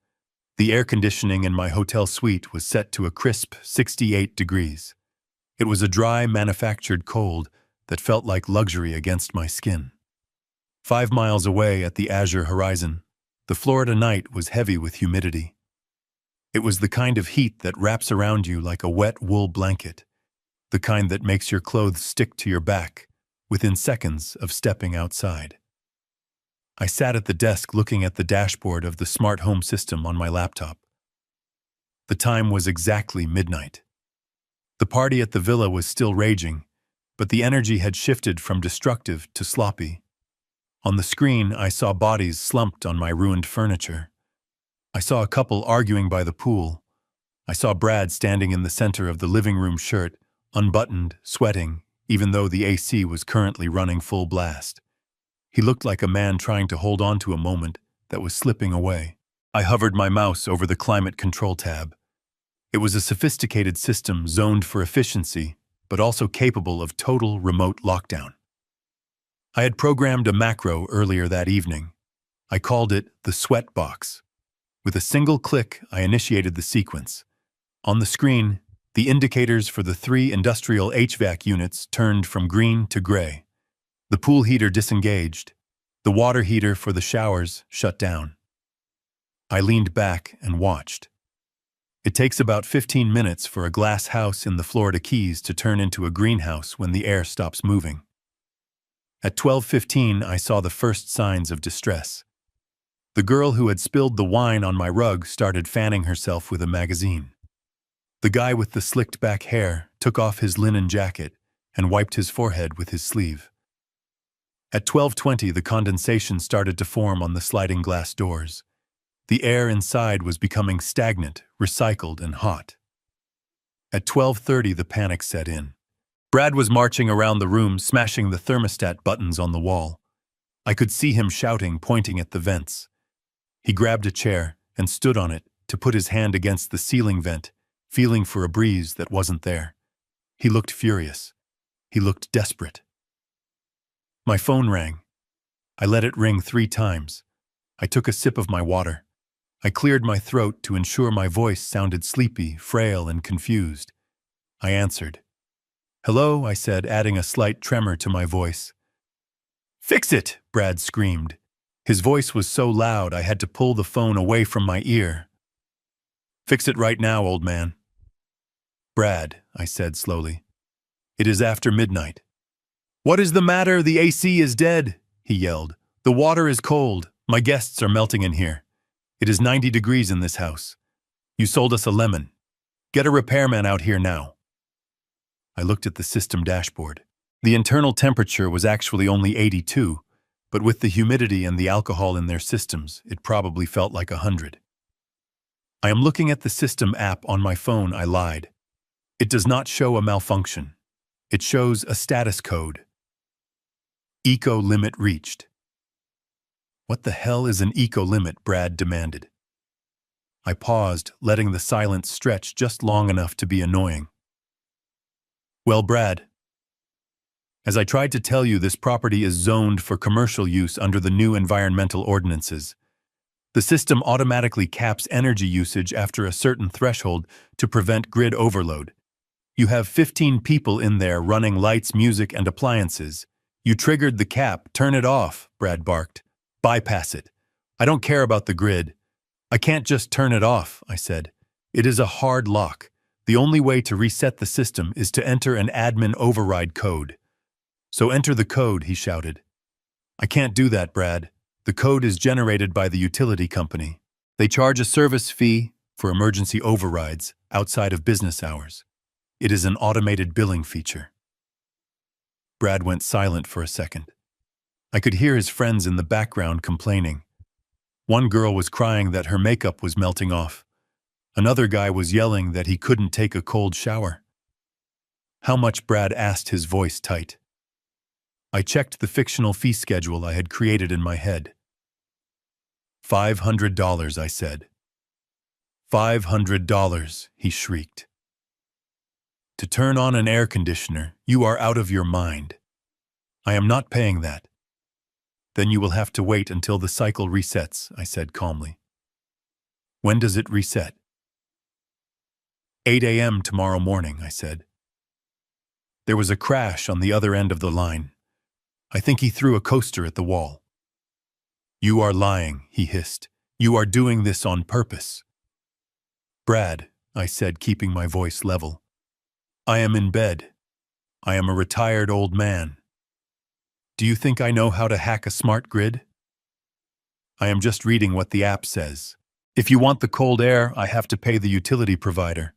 The air conditioning in my hotel suite was set to a crisp 68 degrees. It was a dry, manufactured cold that felt like luxury against my skin. 5 miles away at the azure horizon, the Florida night was heavy with humidity. It was the kind of heat that wraps around you like a wet wool blanket, the kind that makes your clothes stick to your back within seconds of stepping outside. I sat at the desk looking at the dashboard of the smart home system on my laptop. The time was exactly midnight. The party at the villa was still raging, but the energy had shifted from destructive to sloppy. On the screen, I saw bodies slumped on my ruined furniture. I saw a couple arguing by the pool. I saw Brad standing in the center of the living room shirt, unbuttoned, sweating, even though the AC was currently running full blast. He looked like a man trying to hold on to a moment that was slipping away. I hovered my mouse over the climate control tab. It was a sophisticated system zoned for efficiency, but also capable of total remote lockdown. I had programmed a macro earlier that evening. I called it the sweat box. With a single click, I initiated the sequence. On the screen, the indicators for the 3 industrial HVAC units turned from green to gray. The pool heater disengaged. The water heater for the showers shut down. I leaned back and watched. It takes about 15 minutes for a glass house in the Florida Keys to turn into a greenhouse when the air stops moving. At 12:15, I saw the first signs of distress. The girl who had spilled the wine on my rug started fanning herself with a magazine. The guy with the slicked back hair took off his linen jacket and wiped his forehead with his sleeve. At 12:20, the condensation started to form on the sliding glass doors. The air inside was becoming stagnant, recycled, and hot. At 12:30, the panic set in. Brad was marching around the room, smashing the thermostat buttons on the wall. I could see him shouting, pointing at the vents. He grabbed a chair and stood on it to put his hand against the ceiling vent, feeling for a breeze that wasn't there. He looked furious. He looked desperate. My phone rang. I let it ring 3 times. I took a sip of my water. I cleared my throat to ensure my voice sounded sleepy, frail, and confused. I answered. "Hello," I said, adding a slight tremor to my voice. "Fix it!" Brad screamed. His voice was so loud I had to pull the phone away from my ear. "Fix it right now, old man." "Brad," I said slowly. "It is after midnight." "What is the matter? The AC is dead," he yelled. "The water is cold. My guests are melting in here. It is 90 degrees in this house. You sold us a lemon. Get a repairman out here now. I looked at the system dashboard. The internal temperature was actually only 82, but with the humidity and the alcohol in their systems, it probably felt like 100. I am looking at the system app on my phone, I lied. It does not show a malfunction. It shows a status code. Eco limit reached. What the hell is an eco limit? Brad demanded. I paused, letting the silence stretch just long enough to be annoying. Well, Brad, as I tried to tell you, this property is zoned for commercial use under the new environmental ordinances. The system automatically caps energy usage after a certain threshold to prevent grid overload. You have 15 people in there running lights, music, and appliances. You triggered the cap. Turn it off, Brad barked. Bypass it. I don't care about the grid. I can't just turn it off, I said. It is a hard lock. The only way to reset the system is to enter an admin override code. So enter the code, he shouted. I can't do that, Brad. The code is generated by the utility company. They charge a service fee for emergency overrides outside of business hours. It is an automated billing feature. Brad went silent for a second. I could hear his friends in the background complaining. One girl was crying that her makeup was melting off. Another guy was yelling that he couldn't take a cold shower. How much? Brad asked, his voice tight. I checked the fictional fee schedule I had created in my head. $500, I said. $500, he shrieked. To turn on an air conditioner, you are out of your mind. I am not paying that. Then you will have to wait until the cycle resets, I said calmly. When does it reset? 8 a.m. tomorrow morning, I said. There was a crash on the other end of the line. I think he threw a coaster at the wall. You are lying, he hissed. You are doing this on purpose. Brad, I said, keeping my voice level. I am in bed. I am a retired old man. Do you think I know how to hack a smart grid? I am just reading what the app says. If you want the cold air, I have to pay the utility provider.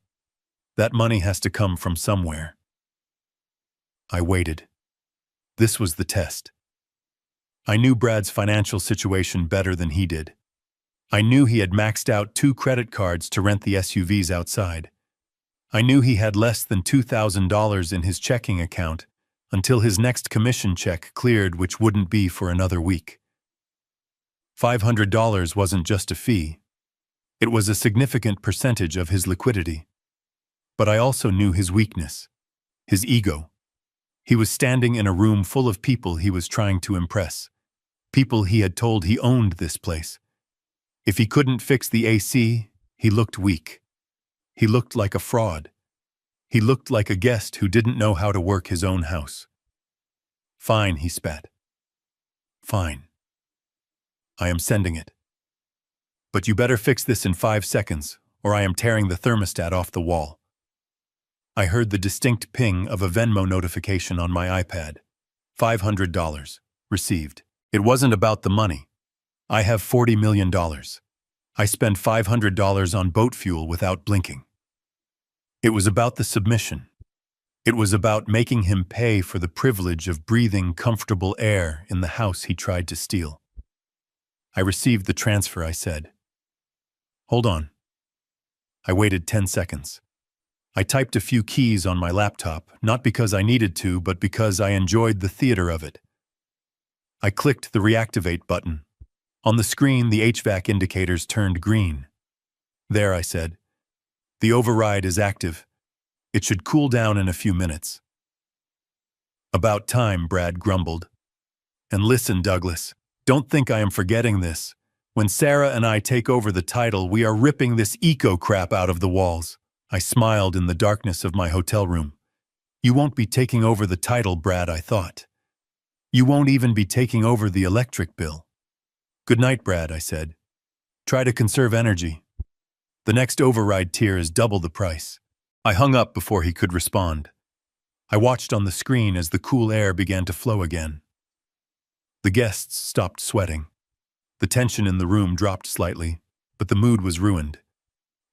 That money has to come from somewhere. I waited. This was the test. I knew Brad's financial situation better than he did. I knew he had maxed out 2 credit cards to rent the SUVs outside. I knew he had less than $2,000 in his checking account until his next commission check cleared, which wouldn't be for another week. $500 wasn't just a fee. It was a significant percentage of his liquidity. But I also knew his weakness, his ego. He was standing in a room full of people he was trying to impress, people he had told he owned this place. If he couldn't fix the AC, he looked weak. He looked like a fraud. He looked like a guest who didn't know how to work his own house. Fine, he spat. Fine. I am sending it. But you better fix this in 5 seconds, or I am tearing the thermostat off the wall. I heard the distinct ping of a Venmo notification on my iPad. $500. Received. It wasn't about the money. I have $40 million. I spent $500 on boat fuel without blinking. It was about the submission. It was about making him pay for the privilege of breathing comfortable air in the house he tried to steal. I received the transfer, I said. Hold on. I waited 10 seconds. I typed a few keys on my laptop, not because I needed to, but because I enjoyed the theater of it. I clicked the reactivate button. On the screen, the HVAC indicators turned green. There, I said. The override is active. It should cool down in a few minutes. About time, Brad grumbled. And listen, Douglas, don't think I am forgetting this. When Sarah and I take over the title, we are ripping this eco crap out of the walls. I smiled in the darkness of my hotel room. You won't be taking over the title, Brad, I thought. You won't even be taking over the electric bill. Good night, Brad, I said. Try to conserve energy. The next override tier is double the price. I hung up before he could respond. I watched on the screen as the cool air began to flow again. The guests stopped sweating. The tension in the room dropped slightly, but the mood was ruined.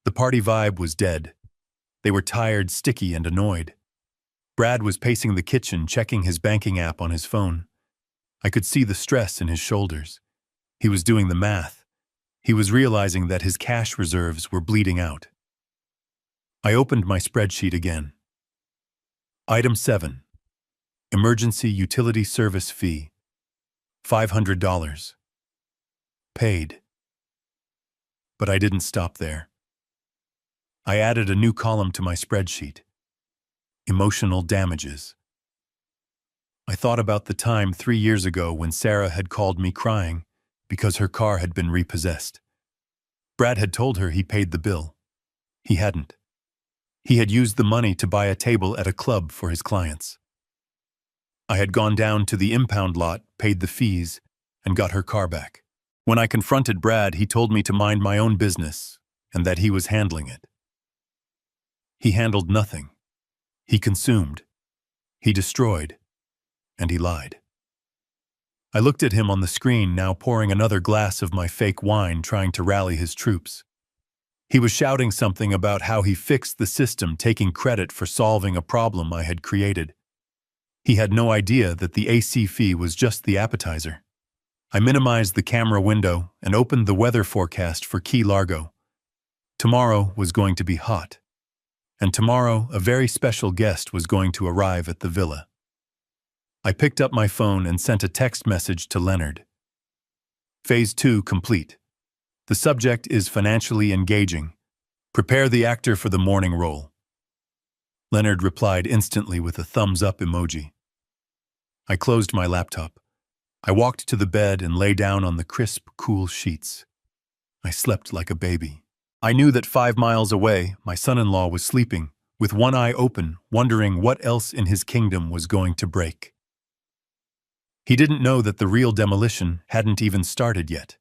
The party vibe was dead. They were tired, sticky, and annoyed. Brad was pacing the kitchen, checking his banking app on his phone. I could see the stress in his shoulders. He was doing the math. He was realizing that his cash reserves were bleeding out. I opened my spreadsheet again. Item 7. Emergency utility service fee. $500. Paid. But I didn't stop there. I added a new column to my spreadsheet. Emotional damages. I thought about the time 3 years ago when Sarah had called me crying because her car had been repossessed. Brad had told her he paid the bill. He hadn't. He had used the money to buy a table at a club for his clients. I had gone down to the impound lot, paid the fees, and got her car back. When I confronted Brad, he told me to mind my own business and that he was handling it. He handled nothing. He consumed. He destroyed. And he lied. I looked at him on the screen, now pouring another glass of my fake wine, trying to rally his troops. He was shouting something about how he fixed the system, taking credit for solving a problem I had created. He had no idea that the AC fee was just the appetizer. I minimized the camera window and opened the weather forecast for Key Largo. Tomorrow was going to be hot. And tomorrow, a very special guest was going to arrive at the villa. I picked up my phone and sent a text message to Leonard. Phase 2 complete. The subject is financially engaging. Prepare the actor for the morning role. Leonard replied instantly with a thumbs-up emoji. I closed my laptop. I walked to the bed and lay down on the crisp, cool sheets. I slept like a baby. I knew that 5 miles away, my son-in-law was sleeping, with one eye open, wondering what else in his kingdom was going to break. He didn't know that the real demolition hadn't even started yet.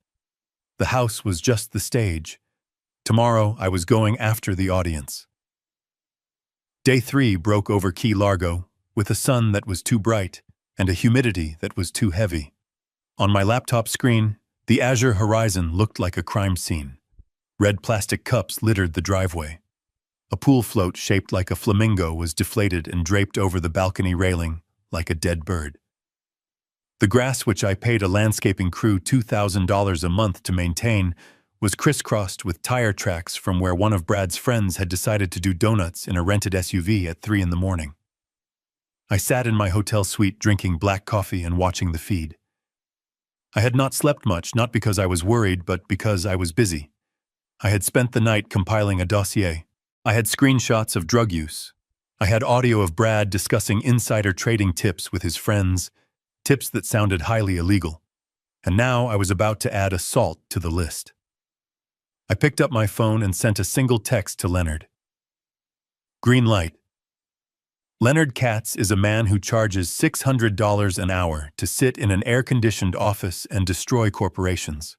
The house was just the stage. Tomorrow, I was going after the audience. Day 3 broke over Key Largo, with a sun that was too bright and a humidity that was too heavy. On my laptop screen, the azure horizon looked like a crime scene. Red plastic cups littered the driveway. A pool float shaped like a flamingo was deflated and draped over the balcony railing like a dead bird. The grass, which I paid a landscaping crew $2,000 a month to maintain, was crisscrossed with tire tracks from where one of Brad's friends had decided to do donuts in a rented SUV at 3 in the morning. I sat in my hotel suite drinking black coffee and watching the feed. I had not slept much, not because I was worried, but because I was busy. I had spent the night compiling a dossier. I had screenshots of drug use. I had audio of Brad discussing insider trading tips with his friends, tips that sounded highly illegal. And now I was about to add assault to the list. I picked up my phone and sent a single text to Leonard. Green light. Leonard Katz is a man who charges $600 an hour to sit in an air-conditioned office and destroy corporations.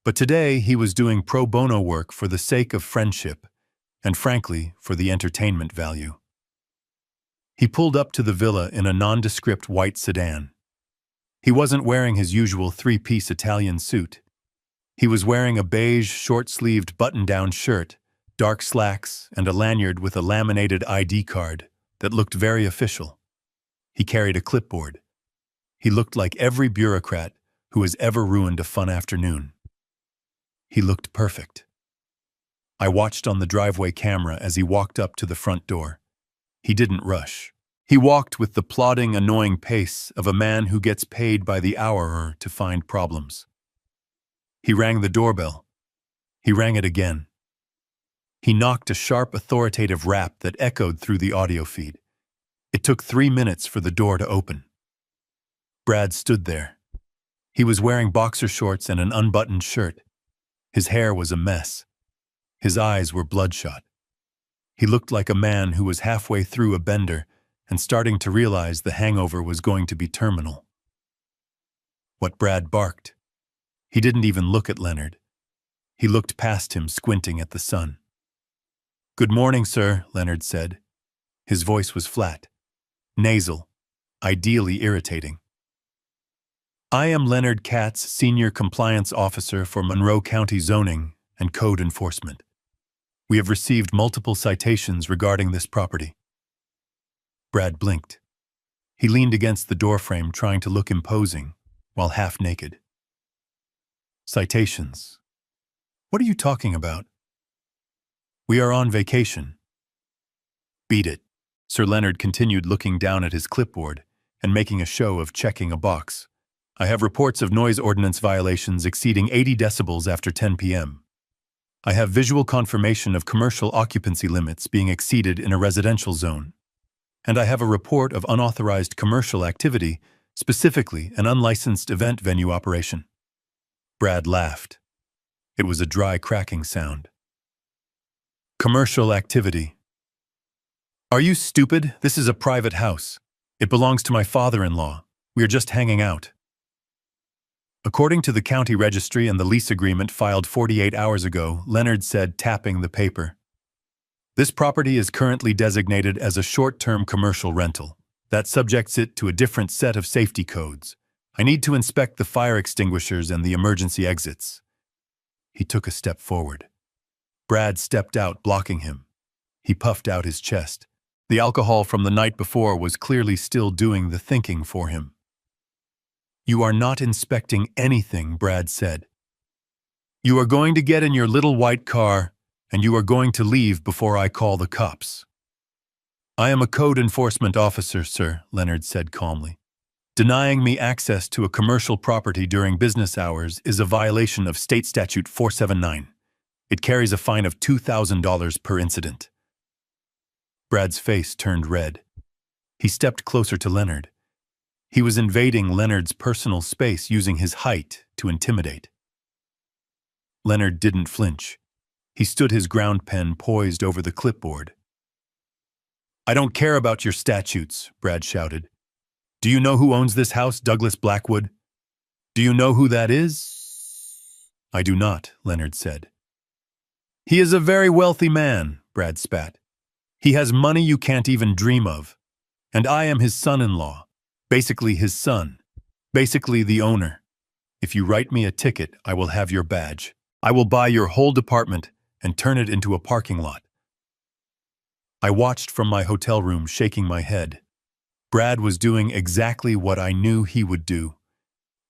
But today he was doing pro bono work for the sake of friendship, and frankly, for the entertainment value. He pulled up to the villa in a nondescript white sedan. He wasn't wearing his usual 3-piece Italian suit. He was wearing a beige, short-sleeved button-down shirt, dark slacks, and a lanyard with a laminated ID card that looked very official. He carried a clipboard. He looked like every bureaucrat who has ever ruined a fun afternoon. He looked perfect. I watched on the driveway camera as he walked up to the front door. He didn't rush. He walked with the plodding, annoying pace of a man who gets paid by the hour to find problems. He rang the doorbell. He rang it again. He knocked a sharp, authoritative rap that echoed through the audio feed. It took 3 minutes for the door to open. Brad stood there. He was wearing boxer shorts and an unbuttoned shirt. His hair was a mess. His eyes were bloodshot. He looked like a man who was halfway through a bender and starting to realize the hangover was going to be terminal. What Brad barked. He didn't even look at Leonard. He looked past him, squinting at the sun. "Good morning, sir," Leonard said. His voice was flat, nasal, ideally irritating. "I am Leonard Katz, Senior Compliance Officer for Monroe County Zoning and Code Enforcement. We have received multiple citations regarding this property. Brad blinked. He leaned against the doorframe, trying to look imposing, while half naked. Citations. What are you talking about? We are on vacation. Beat it. Sir Leonard continued, looking down at his clipboard and making a show of checking a box. I have reports of noise ordinance violations exceeding 80 decibels after 10 p.m. I have visual confirmation of commercial occupancy limits being exceeded in a residential zone. And I have a report of unauthorized commercial activity, specifically an unlicensed event venue operation. Brad laughed. It was a dry cracking sound. Commercial activity. Are you stupid? This is a private house. It belongs to my father-in-law. We are just hanging out. According to the county registry and the lease agreement filed 48 hours ago, Leonard said, tapping the paper. This property is currently designated as a short-term commercial rental. That subjects it to a different set of safety codes. I need to inspect the fire extinguishers and the emergency exits. He took a step forward. Brad stepped out, blocking him. He puffed out his chest. The alcohol from the night before was clearly still doing the thinking for him. You are not inspecting anything, Brad said. You are going to get in your little white car, and you are going to leave before I call the cops. I am a code enforcement officer, sir, Leonard said calmly. Denying me access to a commercial property during business hours is a violation of State Statute 479. It carries a fine of $2,000 per incident. Brad's face turned red. He stepped closer to Leonard. He was invading Leonard's personal space using his height to intimidate. Leonard didn't flinch. He stood, his ground pen poised over the clipboard. I don't care about your statutes, Brad shouted. Do you know who owns this house, Douglas Blackwood? Do you know who that is? I do not, Leonard said. He is a very wealthy man, Brad spat. He has money you can't even dream of. And I am his son-in-law. Basically his son. Basically the owner. If you write me a ticket, I will have your badge. I will buy your whole department and turn it into a parking lot. I watched from my hotel room, shaking my head. Brad was doing exactly what I knew he would do.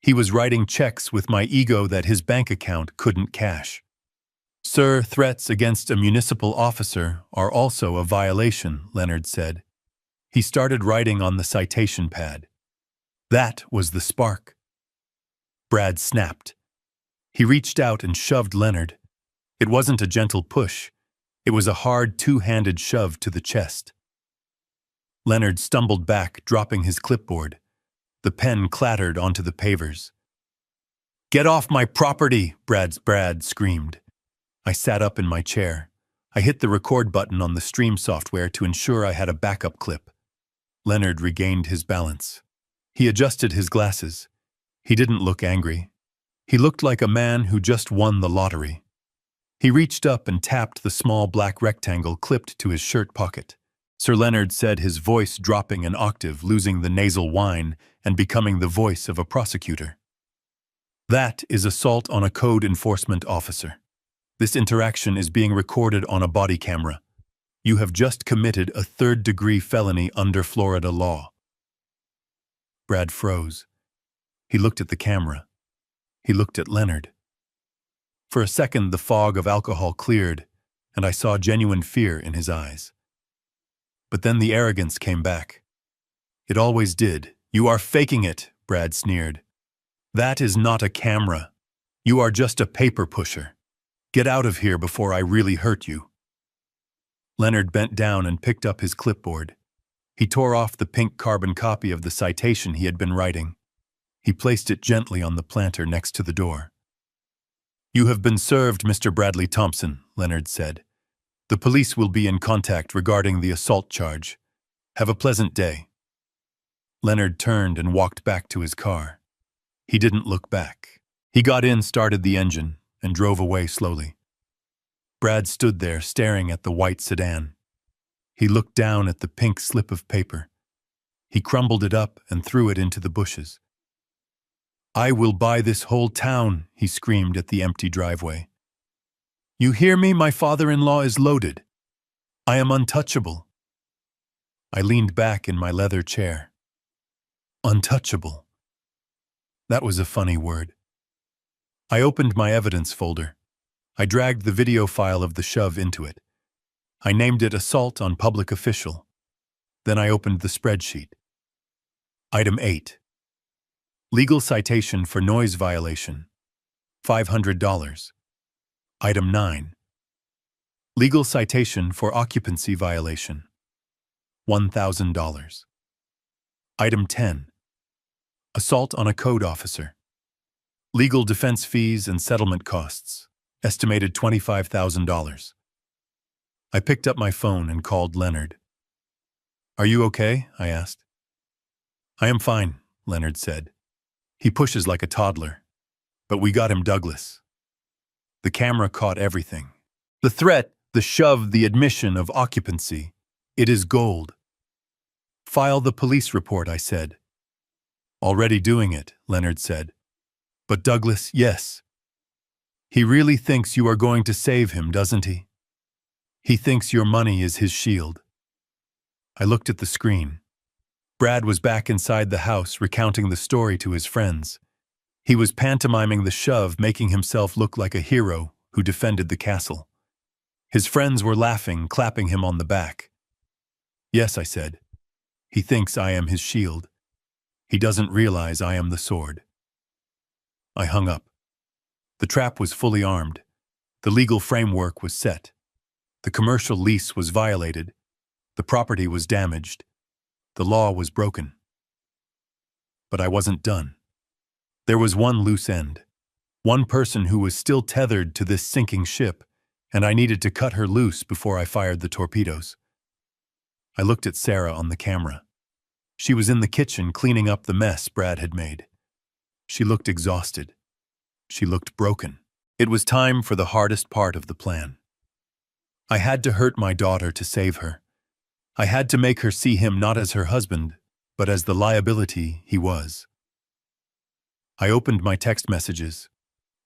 He was writing checks with my ego that his bank account couldn't cash. Sir, threats against a municipal officer are also a violation, Leonard said. He started writing on the citation pad. That was the spark. Brad snapped. He reached out and shoved Leonard. It wasn't a gentle push. It was a hard two-handed shove to the chest. Leonard stumbled back, dropping his clipboard. The pen clattered onto the pavers. Get off my property, Brad screamed. I sat up in my chair. I hit the record button on the stream software to ensure I had a backup clip. Leonard regained his balance. He adjusted his glasses. He didn't look angry. He looked like a man who just won the lottery. He reached up and tapped the small black rectangle clipped to his shirt pocket. Sir Leonard said, his voice dropping an octave, losing the nasal whine and becoming the voice of a prosecutor. That is assault on a code enforcement officer. This interaction is being recorded on a body camera. You have just committed a third-degree felony under Florida law. Brad froze. He looked at the camera. He looked at Leonard. For a second, the fog of alcohol cleared, and I saw genuine fear in his eyes. But then the arrogance came back. It always did. You are faking it, Brad sneered. That is not a camera. You are just a paper pusher. Get out of here before I really hurt you. Leonard bent down and picked up his clipboard. He tore off the pink carbon copy of the citation he had been writing. He placed it gently on the planter next to the door. You have been served, Mr. Bradley Thompson, Leonard said. The police will be in contact regarding the assault charge. Have a pleasant day. Leonard turned and walked back to his car. He didn't look back. He got in, started the engine, and drove away slowly. Brad stood there staring at the white sedan. He looked down at the pink slip of paper. He crumbled it up and threw it into the bushes. I will buy this whole town, he screamed at the empty driveway. You hear me? My father-in-law is loaded. I am untouchable. I leaned back in my leather chair. Untouchable. That was a funny word. I opened my evidence folder. I dragged the video file of the shove into it. I named it Assault on Public Official. Then I opened the spreadsheet. Item 8. Legal citation for noise violation. $500. Item 9. Legal citation for occupancy violation. $1,000. Item 10. Assault on a code officer. Legal defense fees and settlement costs. Estimated $25,000. I picked up my phone and called Leonard. Are you okay? I asked. I am fine, Leonard said. He pushes like a toddler. But we got him, Douglas. The camera caught everything. The threat, the shove, the admission of occupancy. It is gold. File the police report, I said. Already doing it, Leonard said. But Douglas, yes. He really thinks you are going to save him, doesn't he? He thinks your money is his shield. I looked at the screen. Brad was back inside the house recounting the story to his friends. He was pantomiming the shove, making himself look like a hero who defended the castle. His friends were laughing, clapping him on the back. Yes, I said. He thinks I am his shield. He doesn't realize I am the sword. I hung up. The trap was fully armed. The legal framework was set. The commercial lease was violated. The property was damaged. The law was broken. But I wasn't done. There was one loose end. One person who was still tethered to this sinking ship, and I needed to cut her loose before I fired the torpedoes. I looked at Sarah on the camera. She was in the kitchen cleaning up the mess Brad had made. She looked exhausted. She looked broken. It was time for the hardest part of the plan. I had to hurt my daughter to save her. I had to make her see him not as her husband, but as the liability he was. I opened my text messages.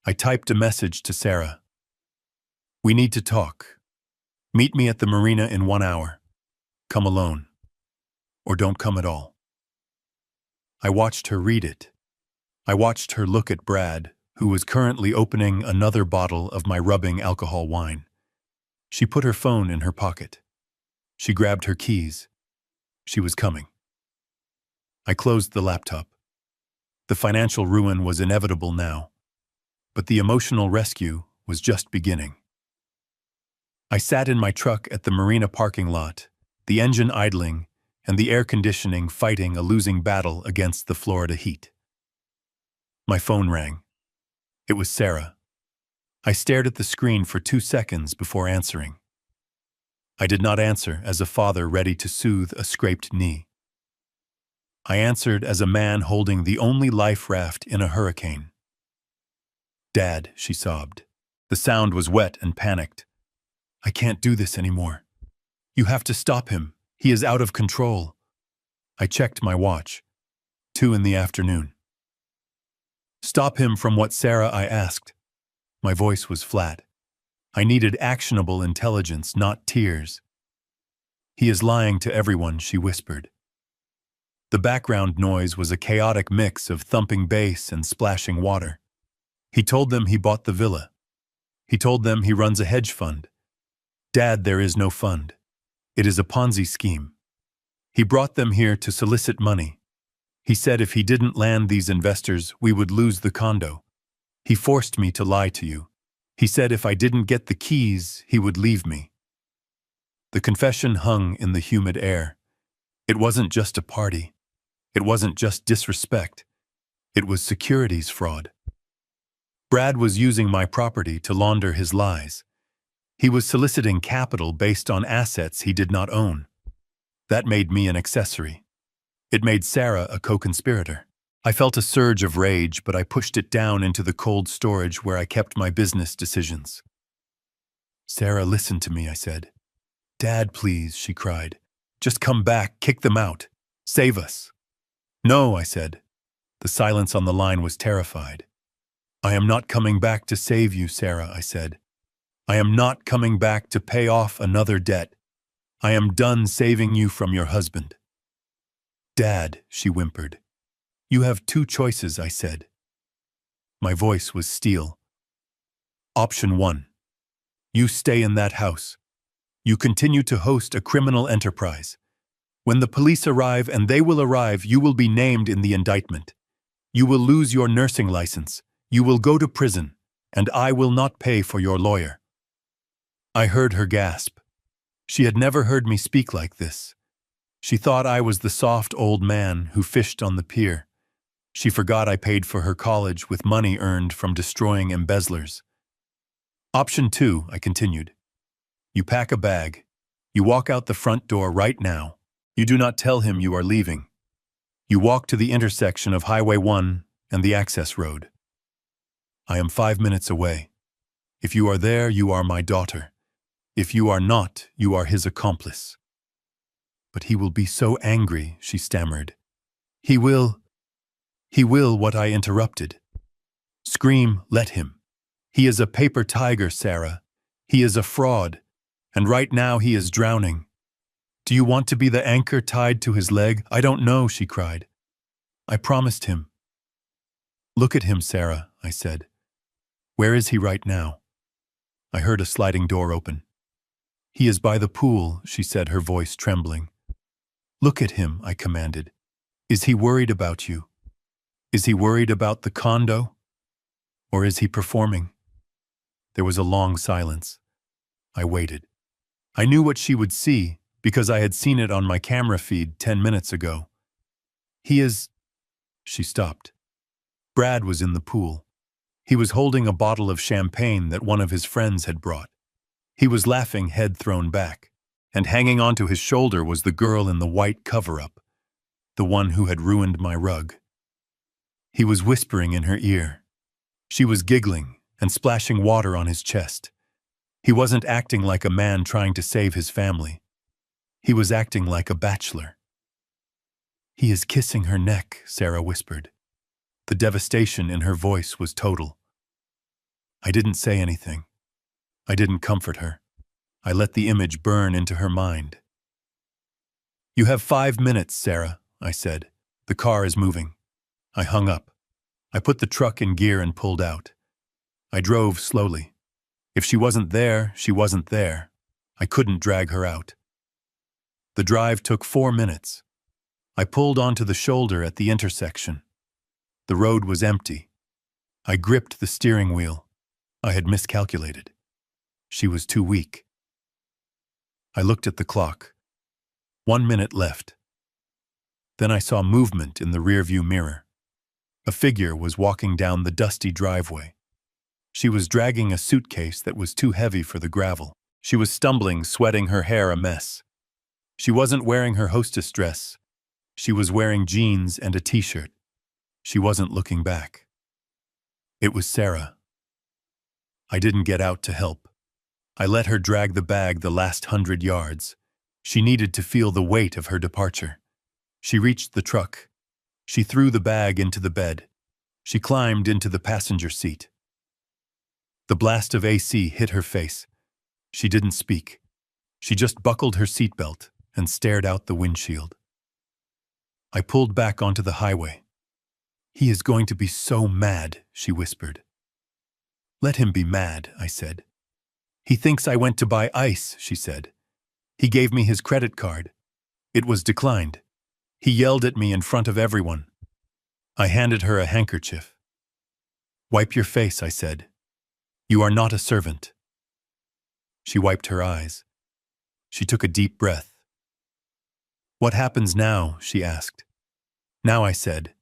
I typed a message to Sarah. We need to talk. Meet me at the marina in 1 hour. Come alone. Or don't come at all. I watched her read it. I watched her look at Brad, who was currently opening another bottle of my rubbing alcohol wine. She put her phone in her pocket. She grabbed her keys. She was coming. I closed the laptop. The financial ruin was inevitable now, but the emotional rescue was just beginning. I sat in my truck at the marina parking lot, the engine idling and the air conditioning fighting a losing battle against the Florida heat. My phone rang. It was Sarah. I stared at the screen for 2 seconds before answering. I did not answer as a father ready to soothe a scraped knee. I answered as a man holding the only life raft in a hurricane. Dad, she sobbed. The sound was wet and panicked. I can't do this anymore. You have to stop him. He is out of control. I checked my watch. 2 in the afternoon. Stop him from what, Sarah? I asked. My voice was flat. I needed actionable intelligence, not tears. He is lying to everyone, she whispered. The background noise was a chaotic mix of thumping bass and splashing water. He told them he bought the villa. He told them he runs a hedge fund. Dad, there is no fund. It is a Ponzi scheme. He brought them here to solicit money. He said if he didn't land these investors, we would lose the condo. He forced me to lie to you. He said if I didn't get the keys, he would leave me. The confession hung in the humid air. It wasn't just a party. It wasn't just disrespect. It was securities fraud. Brad was using my property to launder his lies. He was soliciting capital based on assets he did not own. That made me an accessory. It made Sarah a co-conspirator. I felt a surge of rage, but I pushed it down into the cold storage where I kept my business decisions. Sarah, listen to me, I said. Dad, please, she cried. Just come back, kick them out. Save us. No, I said. The silence on the line was terrified. I am not coming back to save you, Sarah, I said. I am not coming back to pay off another debt. I am done saving you from your husband. Dad, she whimpered. You have two choices, I said. My voice was steel. Option 1. You stay in that house. You continue to host a criminal enterprise. When the police arrive, and they will arrive, you will be named in the indictment. You will lose your nursing license. You will go to prison, and I will not pay for your lawyer. I heard her gasp. She had never heard me speak like this. She thought I was the soft old man who fished on the pier. She forgot I paid for her college with money earned from destroying embezzlers. Option 2, I continued. You pack a bag. You walk out the front door right now. You do not tell him you are leaving. You walk to the intersection of Highway 1 and the access road. I am 5 minutes away. If you are there, you are my daughter. If you are not, you are his accomplice. But he will be so angry, she stammered. He will what I interrupted. Scream, let him. He is a paper tiger, Sarah. He is a fraud, and right now he is drowning. Do you want to be the anchor tied to his leg? I don't know, she cried. I promised him. Look at him, Sarah, I said. Where is he right now? I heard a sliding door open. He is by the pool, she said, her voice trembling. Look at him, I commanded. Is he worried about you? Is he worried about the condo? Or is he performing? There was a long silence. I waited. I knew what she would see because I had seen it on my camera feed 10 minutes ago. He is... She stopped. Brad was in the pool. He was holding a bottle of champagne that one of his friends had brought. He was laughing, head thrown back, and hanging onto his shoulder was the girl in the white cover-up, the one who had ruined my rug. He was whispering in her ear. She was giggling and splashing water on his chest. He wasn't acting like a man trying to save his family. He was acting like a bachelor. He is kissing her neck, Sarah whispered. The devastation in her voice was total. I didn't say anything. I didn't comfort her. I let the image burn into her mind. You have 5 minutes, Sarah, I said. The car is moving. I hung up. I put the truck in gear and pulled out. I drove slowly. If she wasn't there, she wasn't there. I couldn't drag her out. The drive took 4 minutes. I pulled onto the shoulder at the intersection. The road was empty. I gripped the steering wheel. I had miscalculated. She was too weak. I looked at the clock. 1 minute left. Then I saw movement in the rearview mirror. A figure was walking down the dusty driveway. She was dragging a suitcase that was too heavy for the gravel. She was stumbling, sweating, her hair a mess. She wasn't wearing her hostess dress. She was wearing jeans and a t-shirt. She wasn't looking back. It was Sarah. I didn't get out to help. I let her drag the bag the last 100 yards. She needed to feel the weight of her departure. She reached the truck. She threw the bag into the bed. She climbed into the passenger seat. The blast of AC hit her face. She didn't speak. She just buckled her seatbelt and stared out the windshield. I pulled back onto the highway. He is going to be so mad, she whispered. Let him be mad, I said. He thinks I went to buy ice, she said. He gave me his credit card. It was declined. He yelled at me in front of everyone. I handed her a handkerchief. Wipe your face, I said. You are not a servant. She wiped her eyes. She took a deep breath. What happens now? She asked. Now, I said.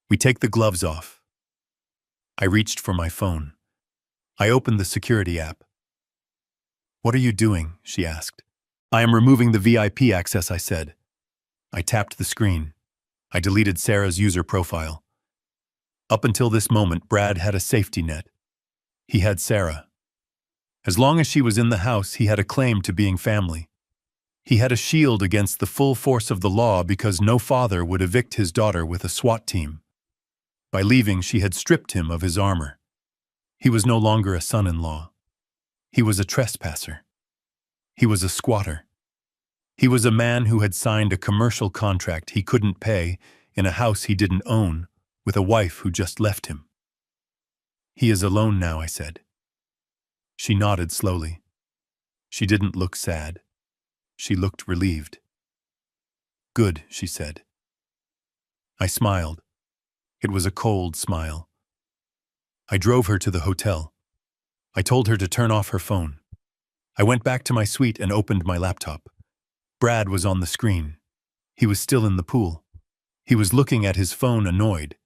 We take the gloves off. I reached for my phone. I opened the security app. What are you doing? She asked. I am removing the VIP access, I said. I tapped the screen. I deleted Sarah's user profile. Up until this moment, Brad had a safety net. He had Sarah. As long as she was in the house, he had a claim to being family. He had a shield against the full force of the law because no father would evict his daughter with a SWAT team. By leaving, she had stripped him of his armor. He was no longer a son-in-law. He was a trespasser. He was a squatter. He was a man who had signed a commercial contract he couldn't pay in a house he didn't own with a wife who just left him. "He is alone now," I said. She nodded slowly. She didn't look sad. She looked relieved. "Good," she said. I smiled. It was a cold smile. I drove her to the hotel. I told her to turn off her phone. I went back to my suite and opened my laptop. Brad was on the screen. He was still in the pool. He was looking at his phone, annoyed.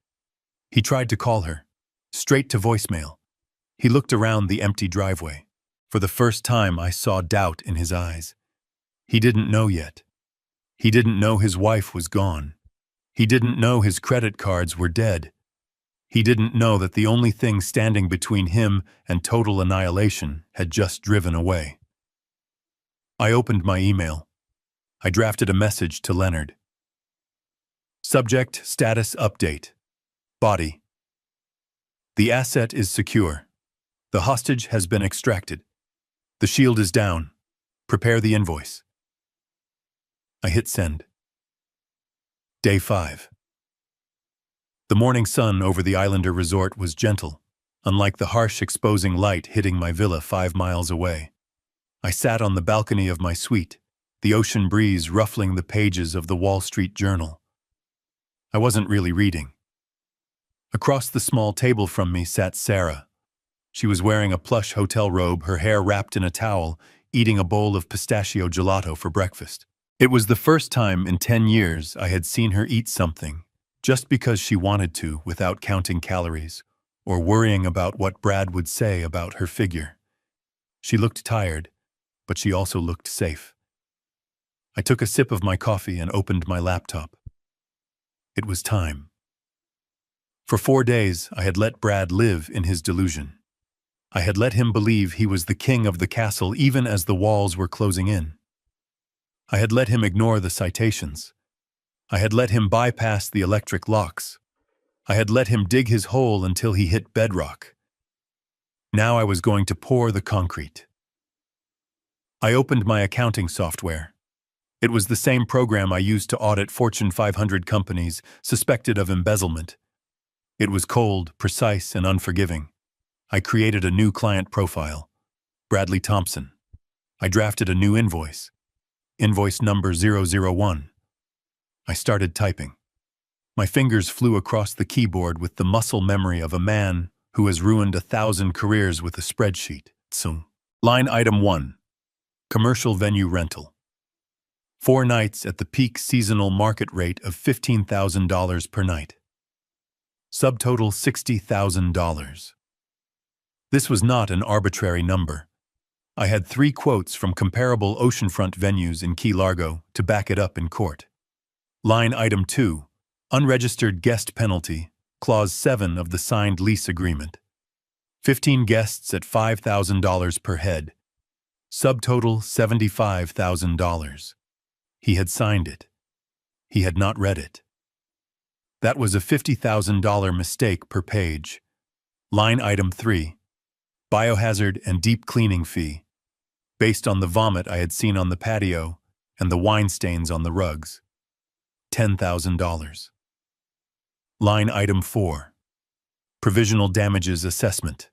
He tried to call her. Straight to voicemail. He looked around the empty driveway. For the first time, I saw doubt in his eyes. He didn't know yet. He didn't know his wife was gone. He didn't know his credit cards were dead. He didn't know that the only thing standing between him and total annihilation had just driven away. I opened my email. I drafted a message to Leonard. Subject: status update. Body: the asset is secure. The hostage has been extracted. The shield is down. Prepare the invoice. I hit send. Day 5. The morning sun over the Islander resort was gentle, unlike the harsh exposing light hitting my villa 5 miles away. I sat on the balcony of my suite, the ocean breeze ruffling the pages of the Wall Street Journal. I wasn't really reading. Across the small table from me sat Sarah. She was wearing a plush hotel robe, her hair wrapped in a towel, eating a bowl of pistachio gelato for breakfast. It was the first time in 10 years I had seen her eat something, just because she wanted to, without counting calories, or worrying about what Brad would say about her figure. She looked tired, but she also looked safe. I took a sip of my coffee and opened my laptop. It was time. For 4 days, I had let Brad live in his delusion. I had let him believe he was the king of the castle even as the walls were closing in. I had let him ignore the citations. I had let him bypass the electric locks. I had let him dig his hole until he hit bedrock. Now I was going to pour the concrete. I opened my accounting software. It was the same program I used to audit Fortune 500 companies suspected of embezzlement. It was cold, precise, and unforgiving. I created a new client profile, Bradley Thompson. I drafted a new invoice, invoice number 001. I started typing. My fingers flew across the keyboard with the muscle memory of a man who has ruined 1,000 careers with a spreadsheet. Line item 1, commercial venue rental. 4 nights at the peak seasonal market rate of $15,000 per night. Subtotal $60,000. This was not an arbitrary number. I had 3 quotes from comparable oceanfront venues in Key Largo to back it up in court. Line item 2, unregistered guest penalty, clause 7 of the signed lease agreement. 15 guests at $5,000 per head. Subtotal $75,000. He had signed it. He had not read it. That was a $50,000 mistake per page. Line item 3, biohazard and deep cleaning fee, based on the vomit I had seen on the patio and the wine stains on the rugs. $10,000. Line item 4, provisional damages assessment.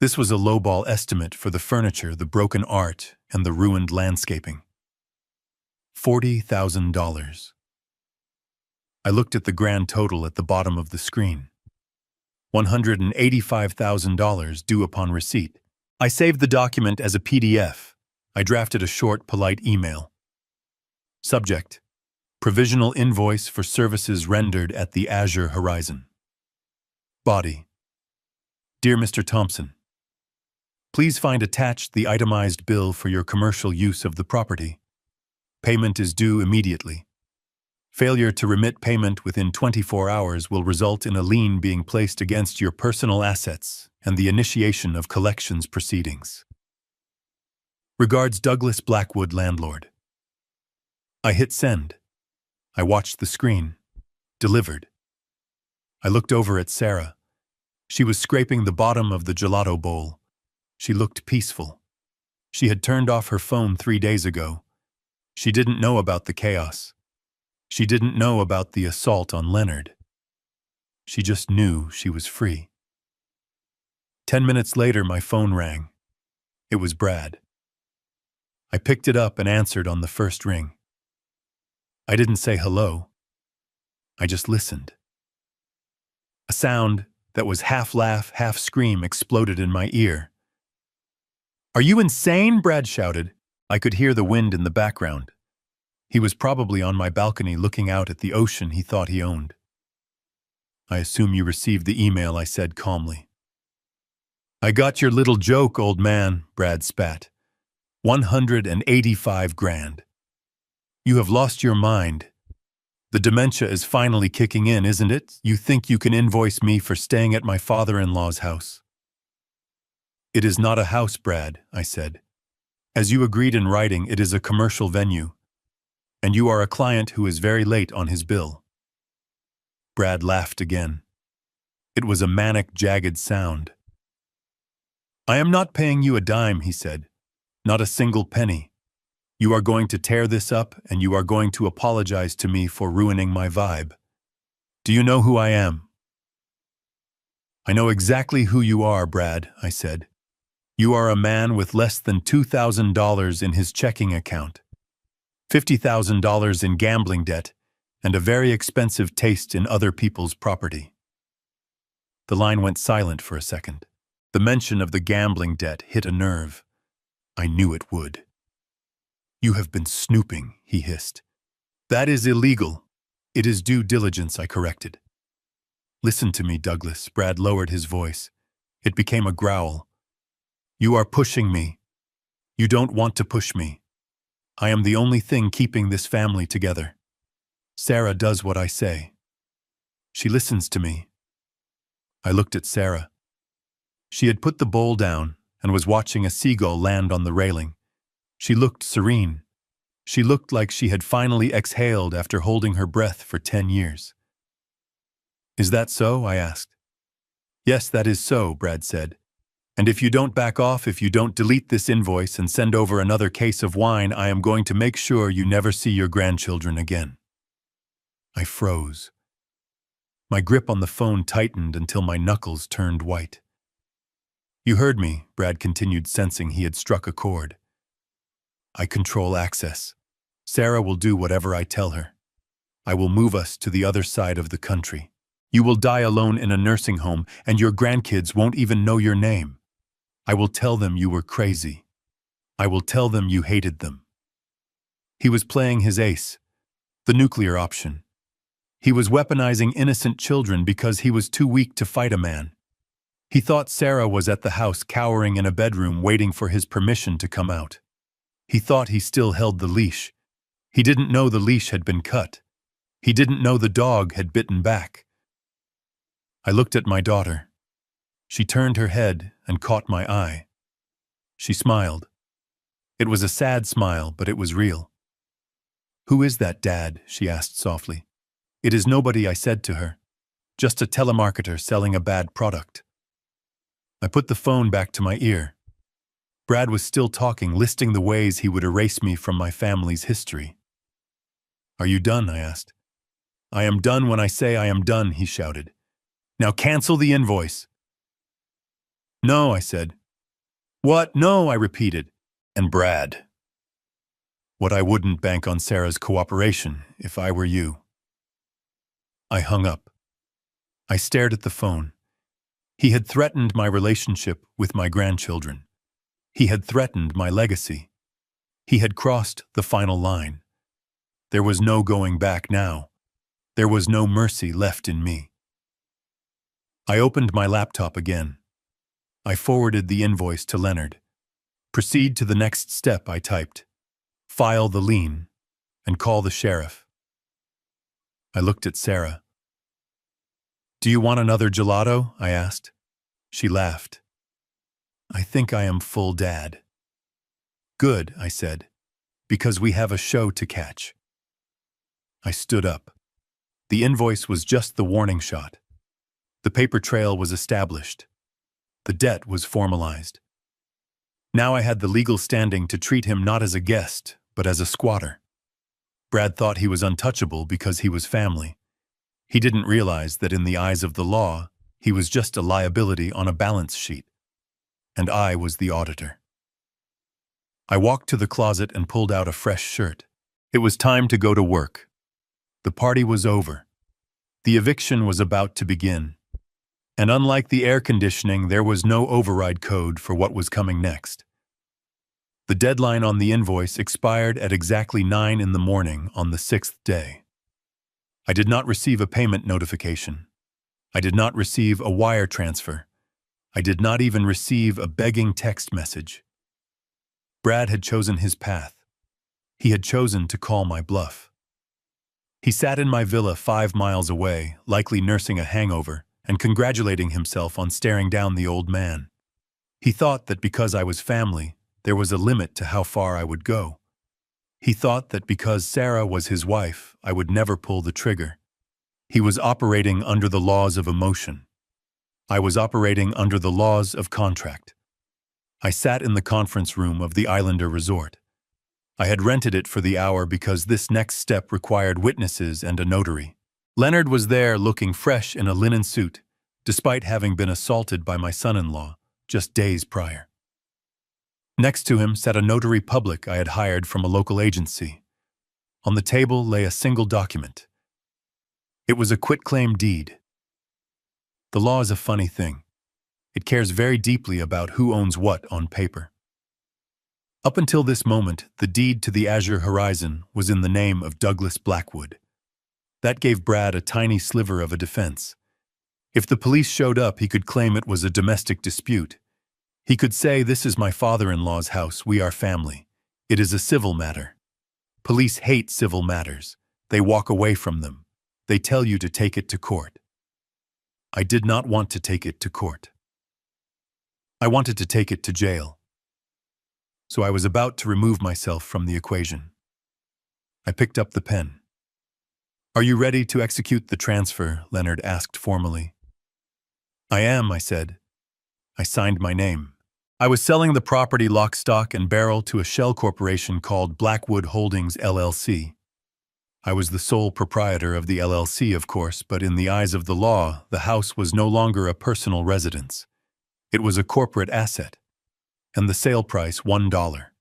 This was a lowball estimate for the furniture, the broken art, and the ruined landscaping. $40,000. I looked at the grand total at the bottom of the screen. $185,000 due upon receipt. I saved the document as a PDF. I drafted a short, polite email. Subject: provisional invoice for services rendered at the Azure Horizon. Body: Dear Mr. Thompson, please find attached the itemized bill for your commercial use of the property. Payment is due immediately. Failure to remit payment within 24 hours will result in a lien being placed against your personal assets and the initiation of collections proceedings. Regards, Douglas Blackwood, landlord. I hit send. I watched the screen. Delivered. I looked over at Sarah. She was scraping the bottom of the gelato bowl. She looked peaceful. She had turned off her phone 3 days ago. She didn't know about the chaos. She didn't know about the assault on Leonard. She just knew she was free. 10 minutes later, my phone rang. It was Brad. I picked it up and answered on the first ring. I didn't say hello. I just listened. A sound that was half laugh, half scream exploded in my ear. "Are you insane?" Brad shouted. I could hear the wind in the background. He was probably on my balcony looking out at the ocean he thought he owned. "I assume you received the email," I said calmly. "I got your little joke, old man," Brad spat. 185 grand. You have lost your mind. The dementia is finally kicking in, isn't it? You think you can invoice me for staying at my father-in-law's house. "It is not a house, Brad," I said. "As you agreed in writing, it is a commercial venue, and you are a client who is very late on his bill." Brad laughed again. It was a manic, jagged sound. "I am not paying you a dime," he said. "Not a single penny. You are going to tear this up, and you are going to apologize to me for ruining my vibe. Do you know who I am?" "I know exactly who you are, Brad," I said. "You are a man with less than $2,000 in his checking account, $50,000 in gambling debt, and a very expensive taste in other people's property." The line went silent for a second. The mention of the gambling debt hit a nerve. I knew it would. "You have been snooping," he hissed. "That is illegal." "It is due diligence," I corrected. "Listen to me, Douglas." Brad lowered his voice. It became a growl. "You are pushing me. You don't want to push me. I am the only thing keeping this family together. Sarah does what I say. She listens to me." I looked at Sarah. She had put the bowl down and was watching a seagull land on the railing. She looked serene. She looked like she had finally exhaled after holding her breath for 10 years. "Is that so?" I asked. "Yes, that is so," Brad said. "And if you don't back off, if you don't delete this invoice and send over another case of wine, I am going to make sure you never see your grandchildren again." I froze. My grip on the phone tightened until my knuckles turned white. "You heard me," Brad continued, sensing he had struck a chord. "I control access. Sarah will do whatever I tell her. I will move us to the other side of the country. You will die alone in a nursing home, and your grandkids won't even know your name. I will tell them you were crazy. I will tell them you hated them." He was playing his ace, the nuclear option. He was weaponizing innocent children because he was too weak to fight a man. He thought Sarah was at the house cowering in a bedroom waiting for his permission to come out. He thought he still held the leash. He didn't know the leash had been cut. He didn't know the dog had bitten back. I looked at my daughter. She turned her head and caught my eye. She smiled. It was a sad smile, but it was real. "Who is that, Dad?" she asked softly. "It is nobody," I said to her. "Just a telemarketer selling a bad product." I put the phone back to my ear. Brad was still talking, listing the ways he would erase me from my family's history. "Are you done?" I asked. "I am done when I say I am done," he shouted. "Now cancel the invoice." "No," I said. "What? No," I repeated. And Brad. What I wouldn't bank on Sarah's cooperation if I were you. I hung up. I stared at the phone. He had threatened my relationship with my grandchildren. He had threatened my legacy. He had crossed the final line. There was no going back now. There was no mercy left in me. I opened my laptop again. I forwarded the invoice to Leonard. "Proceed to the next step," I typed. "File the lien and call the sheriff." I looked at Sarah. "Do you want another gelato?" I asked. She laughed. "I think I am full, Dad." "Good," I said, "because we have a show to catch." I stood up. The invoice was just the warning shot. The paper trail was established. The debt was formalized. Now I had the legal standing to treat him not as a guest, but as a squatter. Brad thought he was untouchable because he was family. He didn't realize that in the eyes of the law, he was just a liability on a balance sheet. And I was the auditor. I walked to the closet and pulled out a fresh shirt. It was time to go to work. The party was over. The eviction was about to begin. And unlike the air conditioning, there was no override code for what was coming next. The deadline on the invoice expired at exactly 9 in the morning on the 6th day. I did not receive a payment notification. I did not receive a wire transfer. I did not even receive a begging text message. Brad had chosen his path. He had chosen to call my bluff. He sat in my villa 5 miles away, likely nursing a hangover, and congratulating himself on staring down the old man. He thought that because I was family, there was a limit to how far I would go. He thought that because Sarah was his wife, I would never pull the trigger. He was operating under the laws of emotion. I was operating under the laws of contract. I sat in the conference room of the Islander Resort. I had rented it for the hour because this next step required witnesses and a notary. Leonard was there looking fresh in a linen suit, despite having been assaulted by my son-in-law just days prior. Next to him sat a notary public I had hired from a local agency. On the table lay a single document. It was a quitclaim deed. The law is a funny thing. It cares very deeply about who owns what on paper. Up until this moment, the deed to the Azure Horizon was in the name of Douglas Blackwood. That gave Brad a tiny sliver of a defense. If the police showed up, he could claim it was a domestic dispute. He could say, "This is my father-in-law's house, we are family. It is a civil matter." Police hate civil matters. They walk away from them. They tell you to take it to court. I did not want to take it to court. I wanted to take it to jail. So I was about to remove myself from the equation. I picked up the pen. "Are you ready to execute the transfer?" Leonard asked formally. "I am," I said. I signed my name. I was selling the property lock, stock, and barrel to a shell corporation called Blackwood Holdings, LLC. I was the sole proprietor of the LLC, of course, but in the eyes of the law, the house was no longer a personal residence. It was a corporate asset, and the sale price $1.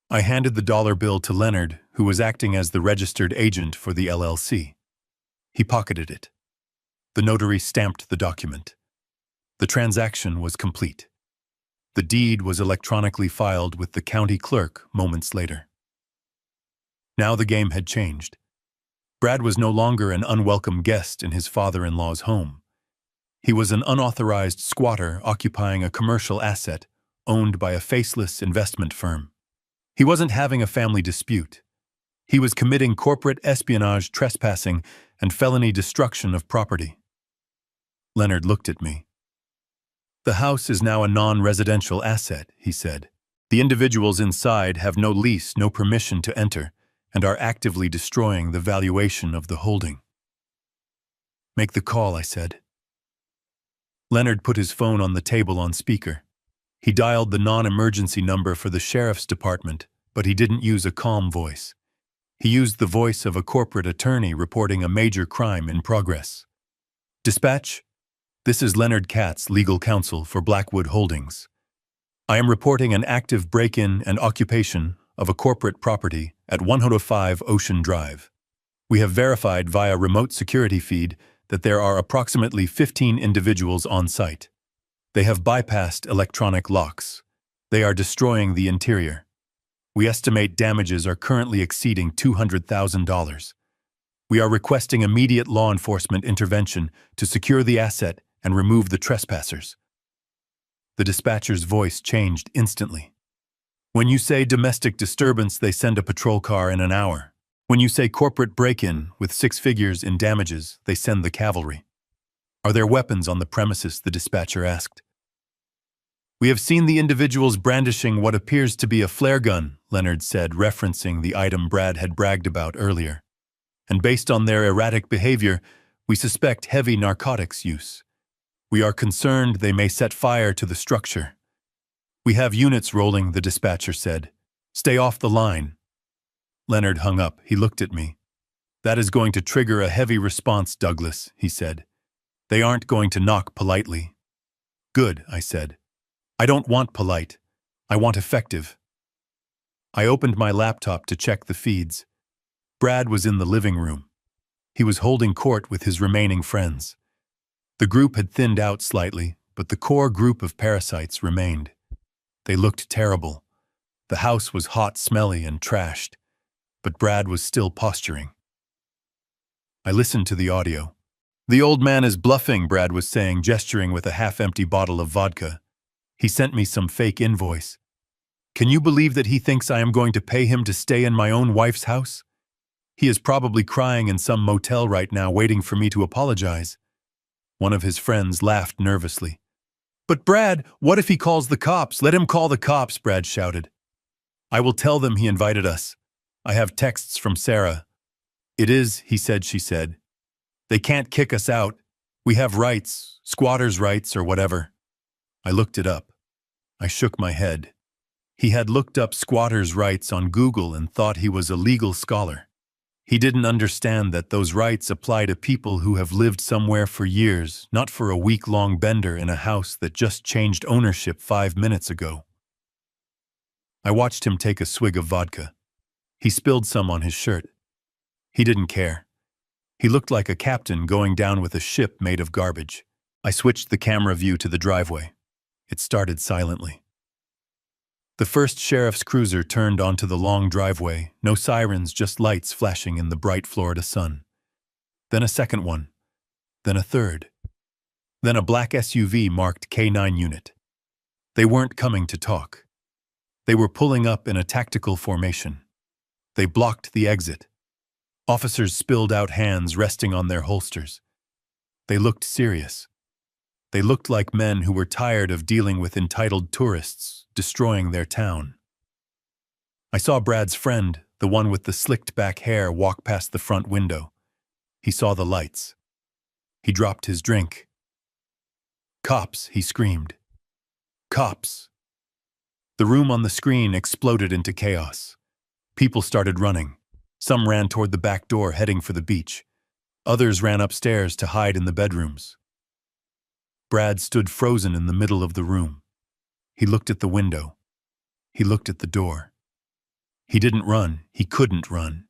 I handed the dollar bill to Leonard, who was acting as the registered agent for the LLC. He pocketed it. The notary stamped the document. The transaction was complete. The deed was electronically filed with the county clerk moments later. Now the game had changed. Brad was no longer an unwelcome guest in his father-in-law's home. He was an unauthorized squatter occupying a commercial asset owned by a faceless investment firm. He wasn't having a family dispute. He was committing corporate espionage, trespassing, and felony destruction of property. Leonard looked at me. "The house is now a non-residential asset," he said. "The individuals inside have no lease, no permission to enter, and are actively destroying the valuation of the holding." "Make the call," I said. Leonard put his phone on the table on speaker. He dialed the non-emergency number for the sheriff's department, but he didn't use a calm voice. He used the voice of a corporate attorney reporting a major crime in progress. "Dispatch, this is Leonard Katz, legal counsel for Blackwood Holdings. I am reporting an active break-in and occupation of a corporate property at 105 Ocean Drive. We have verified via remote security feed that there are approximately 15 individuals on site. They have bypassed electronic locks. They are destroying the interior. We estimate damages are currently exceeding $200,000. We are requesting immediate law enforcement intervention to secure the asset and remove the trespassers." The dispatcher's voice changed instantly. "When you say domestic disturbance, they send a patrol car in an hour. When you say corporate break-in with 6 figures in damages, they send the cavalry." "Are there weapons on the premises?" the dispatcher asked. "We have seen the individuals brandishing what appears to be a flare gun," Leonard said, referencing the item Brad had bragged about earlier. "And based on their erratic behavior, we suspect heavy narcotics use. We are concerned they may set fire to the structure. We have units rolling, the dispatcher said. Stay off the line. Leonard hung up. He looked at me. That is going to trigger a heavy response, Douglas, he said. They aren't going to knock politely. Good, I said. I don't want polite. I want effective. I opened my laptop to check the feeds. Brad was in the living room. He was holding court with his remaining friends. The group had thinned out slightly, but the core group of parasites remained. They looked terrible. The house was hot, smelly, and trashed, but Brad was still posturing. I listened to the audio. The old man is bluffing, Brad was saying, gesturing with a half-empty bottle of vodka. He sent me some fake invoice. Can you believe that he thinks I am going to pay him to stay in my own wife's house? He is probably crying in some motel right now, waiting for me to apologize. One of his friends laughed nervously. But Brad, what if he calls the cops? Let him call the cops, Brad shouted. I will tell them he invited us. I have texts from Sarah. It is, he said, she said. They can't kick us out. We have rights, squatters' rights or whatever. I looked it up. I shook my head. He had looked up squatters' rights on Google and thought he was a legal scholar. He didn't understand that those rights apply to people who have lived somewhere for years, not for a week-long bender in a house that just changed ownership 5 minutes ago. I watched him take a swig of vodka. He spilled some on his shirt. He didn't care. He looked like a captain going down with a ship made of garbage. I switched the camera view to the driveway. It started silently. The first sheriff's cruiser turned onto the long driveway, no sirens, just lights flashing in the bright Florida sun. Then a second one. Then a third. Then a black SUV marked K9 unit. They weren't coming to talk. They were pulling up in a tactical formation. They blocked the exit. Officers spilled out hands resting on their holsters. They looked serious. They looked like men who were tired of dealing with entitled tourists, destroying their town. I saw Brad's friend, the one with the slicked-back hair, walk past the front window. He saw the lights. He dropped his drink. Cops, he screamed. Cops. The room on the screen exploded into chaos. People started running. Some ran toward the back door, heading for the beach. Others ran upstairs to hide in the bedrooms. Brad stood frozen in the middle of the room. He looked at the window. He looked at the door. He didn't run. He couldn't run.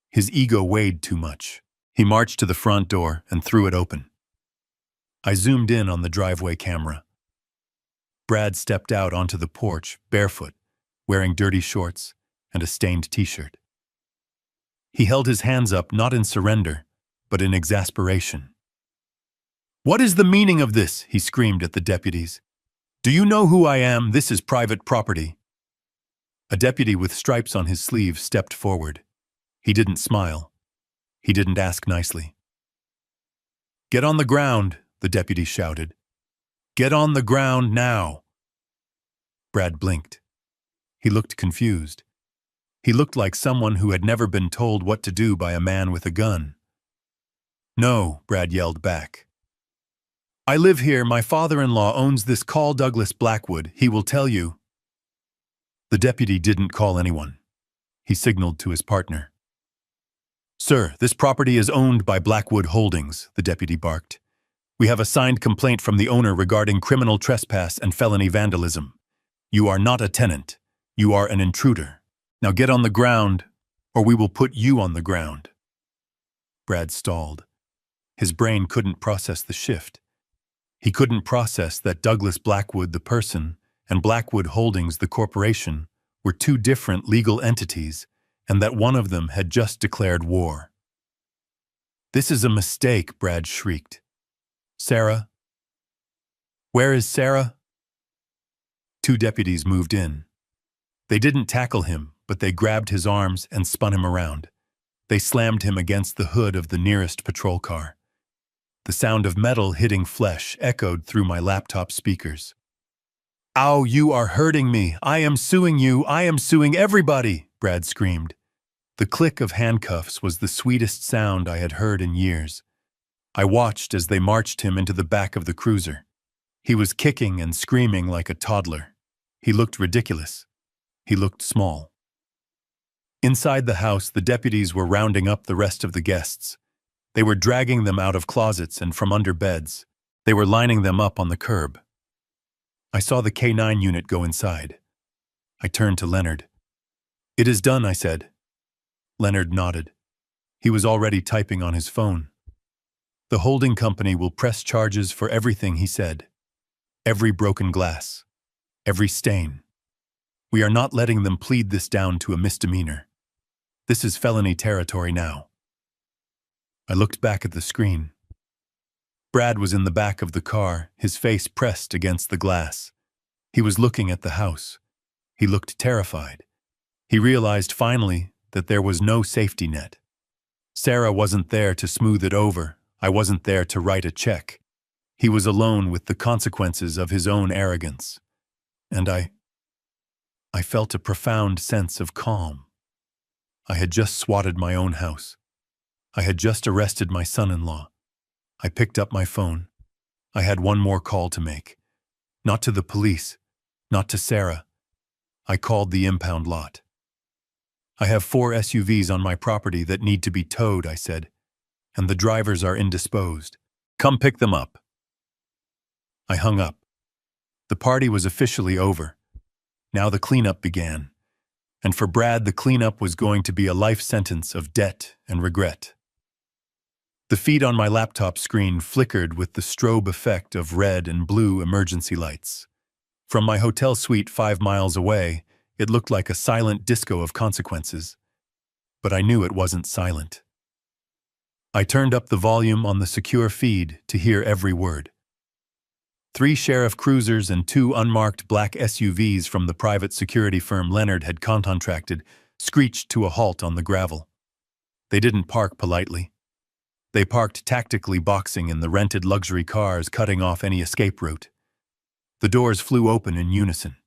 His ego weighed too much. He marched to the front door and threw it open. I zoomed in on the driveway camera. Brad stepped out onto the porch, barefoot, wearing dirty shorts and a stained t-shirt. He held his hands up not in surrender, but in exasperation. "What is the meaning of this?" he screamed at the deputies. "Do you know who I am? This is private property." A deputy with stripes on his sleeve stepped forward. He didn't smile. He didn't ask nicely. "Get on the ground," the deputy shouted. "Get on the ground now." Brad blinked. He looked confused. He looked like someone who had never been told what to do by a man with a gun. "No," Brad yelled back. "I live here. My father-in-law owns this. Call Douglas Blackwood. He will tell you." The deputy didn't call anyone. He signaled to his partner. "Sir, this property is owned by Blackwood Holdings," the deputy barked. "We have a signed complaint from the owner regarding criminal trespass and felony vandalism. You are not a tenant. You are an intruder. Now get on the ground, or we will put you on the ground." Brad stalled. His brain couldn't process the shift. He couldn't process that Douglas Blackwood, the person, and Blackwood Holdings, the corporation, were two different legal entities, and that one of them had just declared war. "This is a mistake," Brad shrieked. "Sarah? Where is Sarah?" Two deputies moved in. They didn't tackle him, but they grabbed his arms and spun him around. They slammed him against the hood of the nearest patrol car. The sound of metal hitting flesh echoed through my laptop speakers. "Ow, you are hurting me! I am suing you! I am suing everybody!" Brad screamed. The click of handcuffs was the sweetest sound I had heard in years. I watched as they marched him into the back of the cruiser. He was kicking and screaming like a toddler. He looked ridiculous. He looked small. Inside the house, the deputies were rounding up the rest of the guests. They were dragging them out of closets and from under beds. They were lining them up on the curb. I saw the K9 unit go inside. I turned to Leonard. "It is done," I said. Leonard nodded. He was already typing on his phone. "The holding company will press charges for everything," he said. "Every broken glass. Every stain. We are not letting them plead this down to a misdemeanor. This is felony territory now." I looked back at the screen. Brad was in the back of the car, his face pressed against the glass. He was looking at the house. He looked terrified. He realized finally that there was no safety net. Sarah wasn't there to smooth it over. I wasn't there to write a check. He was alone with the consequences of his own arrogance. And I felt a profound sense of calm. I had just swatted my own house. I had just arrested my son-in-law. I picked up my phone. I had one more call to make. Not to the police, not to Sarah. I called the impound lot. "I have 4 SUVs on my property that need to be towed," I said, "and the drivers are indisposed. Come pick them up." I hung up. The party was officially over. Now the cleanup began. And for Brad, the cleanup was going to be a life sentence of debt and regret. The feed on my laptop screen flickered with the strobe effect of red and blue emergency lights. From my hotel suite 5 miles away, it looked like a silent disco of consequences. But I knew it wasn't silent. I turned up the volume on the secure feed to hear every word. 3 sheriff cruisers and 2 unmarked black SUVs from the private security firm Leonard had contracted screeched to a halt on the gravel. They didn't park politely. They parked tactically, boxing in the rented luxury cars, cutting off any escape route. The doors flew open in unison.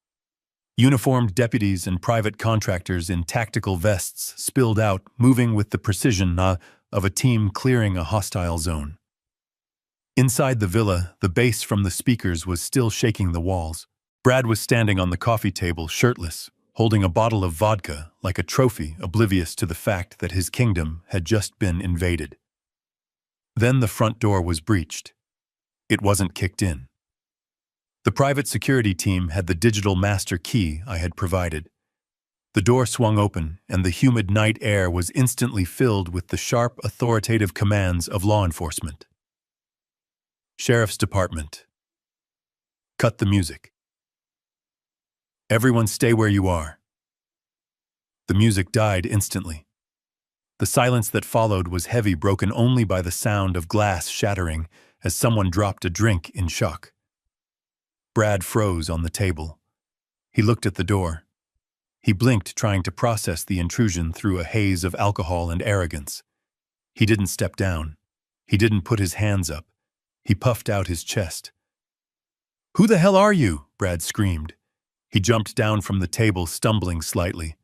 Uniformed deputies and private contractors in tactical vests spilled out, moving with the precision of a team clearing a hostile zone. Inside the villa, the bass from the speakers was still shaking the walls. Brad was standing on the coffee table, shirtless, holding a bottle of vodka like a trophy, oblivious to the fact that his kingdom had just been invaded. Then the front door was breached. It wasn't kicked in. The private security team had the digital master key I had provided. The door swung open, and the humid night air was instantly filled with the sharp, authoritative commands of law enforcement. "Sheriff's Department. Cut the music. Everyone stay where you are." The music died instantly. The silence that followed was heavy, broken only by the sound of glass shattering as someone dropped a drink in shock. Brad froze on the table. He looked at the door. He blinked, trying to process the intrusion through a haze of alcohol and arrogance. He didn't step down. He didn't put his hands up. He puffed out his chest. "Who the hell are you?" Brad screamed. He jumped down from the table, stumbling slightly.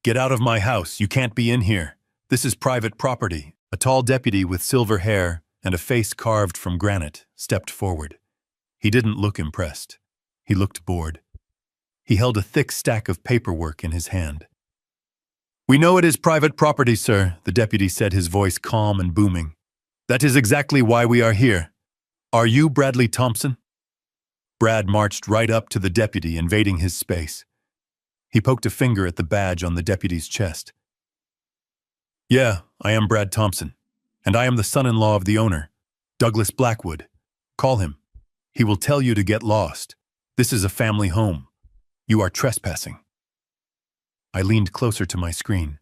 "Get out of my house. You can't be in here. This is private property." A tall deputy with silver hair and a face carved from granite stepped forward. He didn't look impressed. He looked bored. He held a thick stack of paperwork in his hand. "We know it is private property, sir," the deputy said, his voice calm and booming. "That is exactly why we are here. Are you Bradley Thompson?" Brad marched right up to the deputy, invading his space. He poked a finger at the badge on the deputy's chest. "Yeah, I am Brad Thompson, and I am the son-in-law of the owner, Douglas Blackwood. Call him. He will tell you to get lost. This is a family home. You are trespassing." I leaned closer to my screen.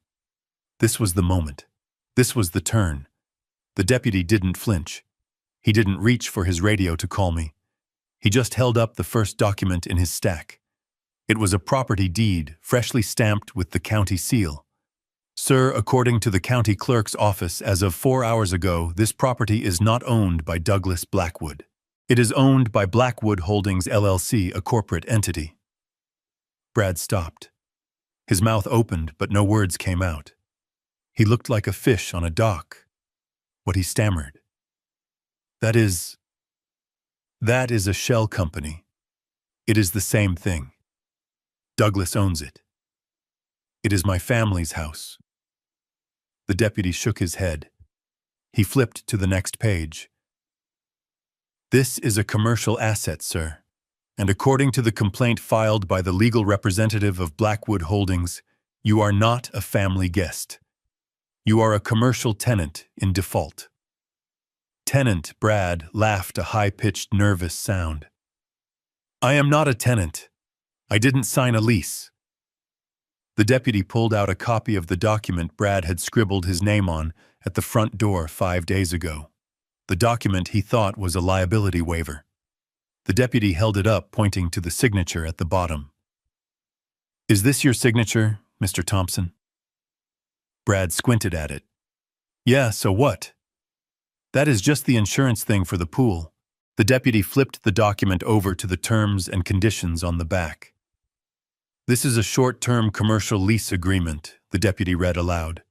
This was the moment. This was the turn. The deputy didn't flinch. He didn't reach for his radio to call me. He just held up the first document in his stack. It was a property deed, freshly stamped with the county seal. "Sir, according to the county clerk's office, as of 4 hours ago, this property is not owned by Douglas Blackwood. It is owned by Blackwood Holdings LLC, a corporate entity." Brad stopped. His mouth opened, but no words came out. He looked like a fish on a dock. What he stammered. That is a shell company. It is the same thing." Douglas owns it. It is my family's house. The deputy shook his head. He flipped to the next page. This is a commercial asset, sir, and according to the complaint filed by the legal representative of Blackwood Holdings, you are not a family guest. You are a commercial tenant in default. Tenant Brad laughed a high-pitched, nervous sound. I am not a tenant. I didn't sign a lease. The deputy pulled out a copy of the document Brad had scribbled his name on at the front door 5 days ago. The document he thought was a liability waiver. The deputy held it up, pointing to the signature at the bottom. Is this your signature, Mr. Thompson? Brad squinted at it. Yeah, so what? That is just the insurance thing for the pool. The deputy flipped the document over to the terms and conditions on the back. This is a short-term commercial lease agreement, the deputy read aloud.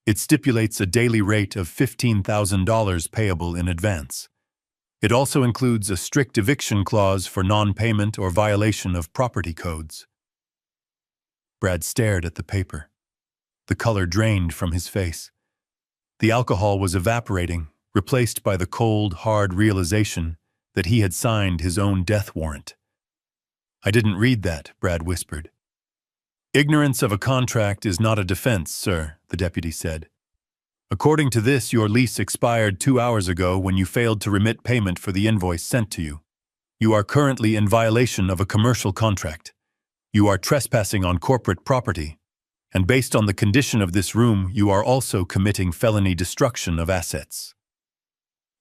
It stipulates a daily rate of $15,000 payable in advance. It also includes a strict eviction clause for non-payment or violation of property codes. Brad stared at the paper. The color drained from his face. The alcohol was evaporating, replaced by the cold, hard realization that he had signed his own death warrant. I didn't read that, Brad whispered. Ignorance of a contract is not a defense, sir, the deputy said. According to this, your lease expired 2 hours ago when you failed to remit payment for the invoice sent to you. You are currently in violation of a commercial contract. You are trespassing on corporate property. And based on the condition of this room, you are also committing felony destruction of assets.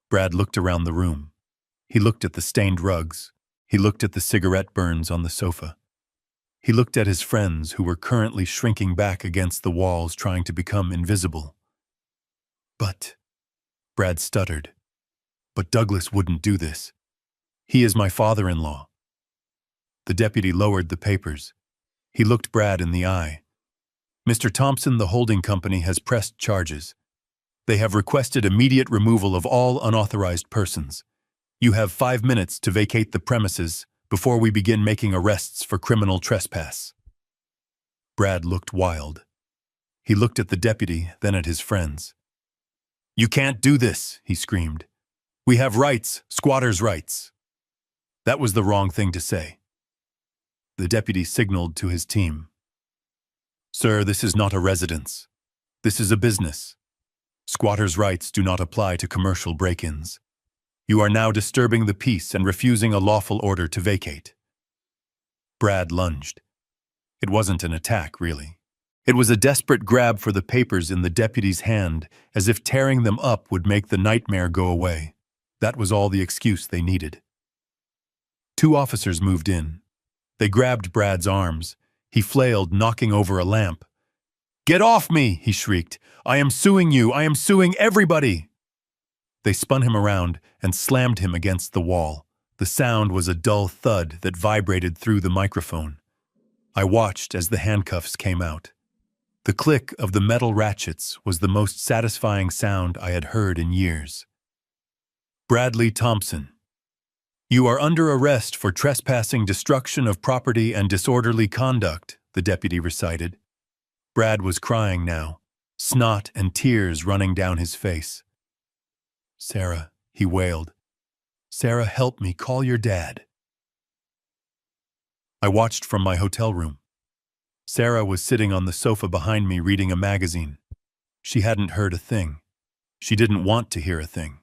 Brad looked around the room. He looked at the stained rugs. He looked at the cigarette burns on the sofa. He looked at his friends who were currently shrinking back against the walls, trying to become invisible. But, Brad stuttered, but Douglas wouldn't do this. He is my father-in-law. The deputy lowered the papers. He looked Brad in the eye. Mr. Thompson, the holding company, has pressed charges. They have requested immediate removal of all unauthorized persons. You have 5 minutes to vacate the premises before we begin making arrests for criminal trespass. Brad looked wild. He looked at the deputy, then at his friends. You can't do this, he screamed. We have rights, squatters' rights. That was the wrong thing to say. The deputy signaled to his team. Sir, this is not a residence. This is a business. Squatters' rights do not apply to commercial break-ins. You are now disturbing the peace and refusing a lawful order to vacate. Brad lunged. It wasn't an attack, really. It was a desperate grab for the papers in the deputy's hand, as if tearing them up would make the nightmare go away. That was all the excuse they needed. 2 officers moved in. They grabbed Brad's arms. He flailed, knocking over a lamp. Get off me, he shrieked. I am suing you. I am suing everybody. They spun him around and slammed him against the wall. The sound was a dull thud that vibrated through the microphone. I watched as the handcuffs came out. The click of the metal ratchets was the most satisfying sound I had heard in years. Bradley Thompson. You are under arrest for trespassing, destruction of property, and disorderly conduct, the deputy recited. Brad was crying now, snot and tears running down his face. Sarah, he wailed. Sarah, help me, call your dad. I watched from my hotel room. Sarah was sitting on the sofa behind me reading a magazine. She hadn't heard a thing. She didn't want to hear a thing.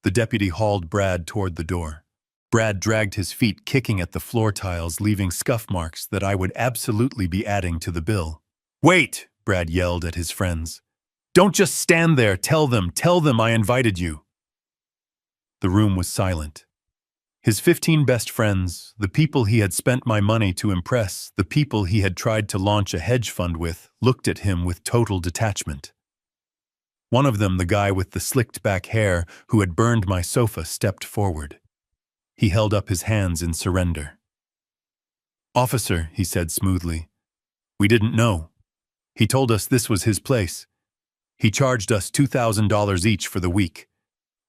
The deputy hauled Brad toward the door. Brad dragged his feet, kicking at the floor tiles, leaving scuff marks that I would absolutely be adding to the bill. Wait, Brad yelled at his friends. Don't just stand there. Tell them I invited you. The room was silent. His 15 best friends, the people he had spent my money to impress, the people he had tried to launch a hedge fund with, looked at him with total detachment. One of them, the guy with the slicked-back hair who had burned my sofa, stepped forward. He held up his hands in surrender. Officer, he said smoothly, we didn't know. He told us this was his place. He charged us $2,000 each for the week.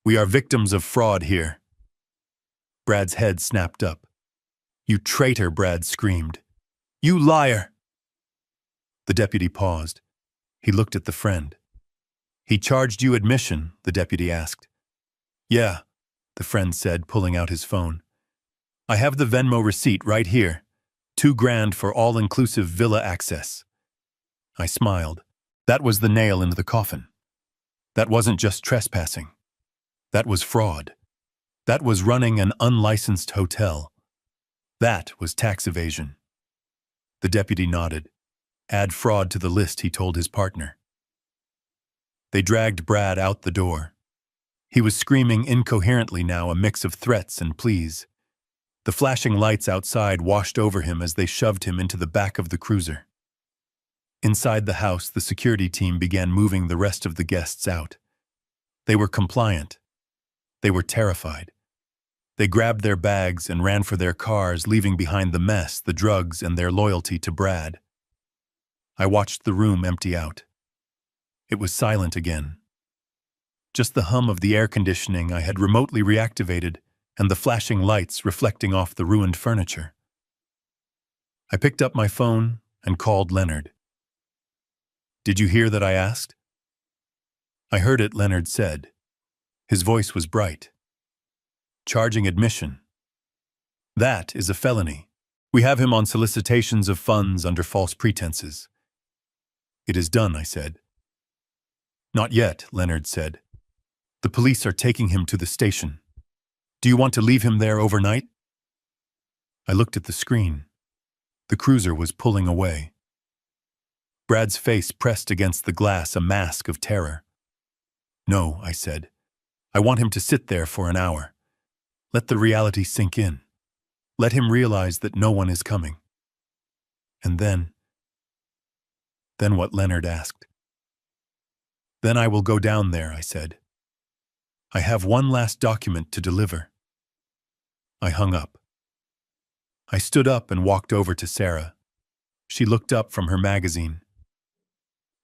We are victims of fraud here. Brad's head snapped up. You traitor, Brad screamed. You liar! The deputy paused. He looked at the friend. He charged you admission, the deputy asked. Yeah, the friend said, pulling out his phone. I have the Venmo receipt right here. $2,000 for all-inclusive villa access. I smiled. That was the nail in the coffin. That wasn't just trespassing. That was fraud. That was running an unlicensed hotel. That was tax evasion. The deputy nodded. Add fraud to the list, he told his partner. They dragged Brad out the door. He was screaming incoherently now, a mix of threats and pleas. The flashing lights outside washed over him as they shoved him into the back of the cruiser. Inside the house, the security team began moving the rest of the guests out. They were compliant. They were terrified. They grabbed their bags and ran for their cars, leaving behind the mess, the drugs, and their loyalty to Brad. I watched the room empty out. It was silent again. Just the hum of the air conditioning I had remotely reactivated and the flashing lights reflecting off the ruined furniture. I picked up my phone and called Leonard. Did you hear that? I asked. I heard it, Leonard said. His voice was bright. Charging admission. That is a felony. We have him on solicitations of funds under false pretenses. It is done, I said. Not yet, Leonard said. The police are taking him to the station. Do you want to leave him there overnight? I looked at the screen. The cruiser was pulling away. Brad's face pressed against the glass, a mask of terror. No, I said. I want him to sit there for an hour. Let the reality sink in. Let him realize that no one is coming. And then what? Leonard asked. Then I will go down there, I said. I have one last document to deliver. I hung up. I stood up and walked over to Sarah. She looked up from her magazine.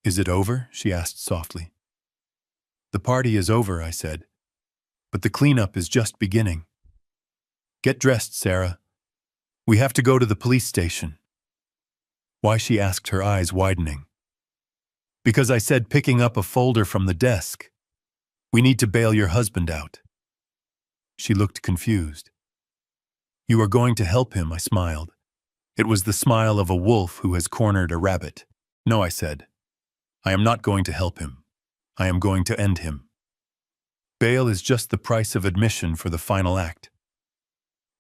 Is it over? She asked softly. The party is over, I said. But the cleanup is just beginning. Get dressed, Sarah. We have to go to the police station. Why? She asked, her eyes widening. Because I said, picking up a folder from the desk. We need to bail your husband out. She looked confused. You are going to help him, I smiled. It was the smile of a wolf who has cornered a rabbit. No, I said. I am not going to help him. I am going to end him. Bail is just the price of admission for the final act.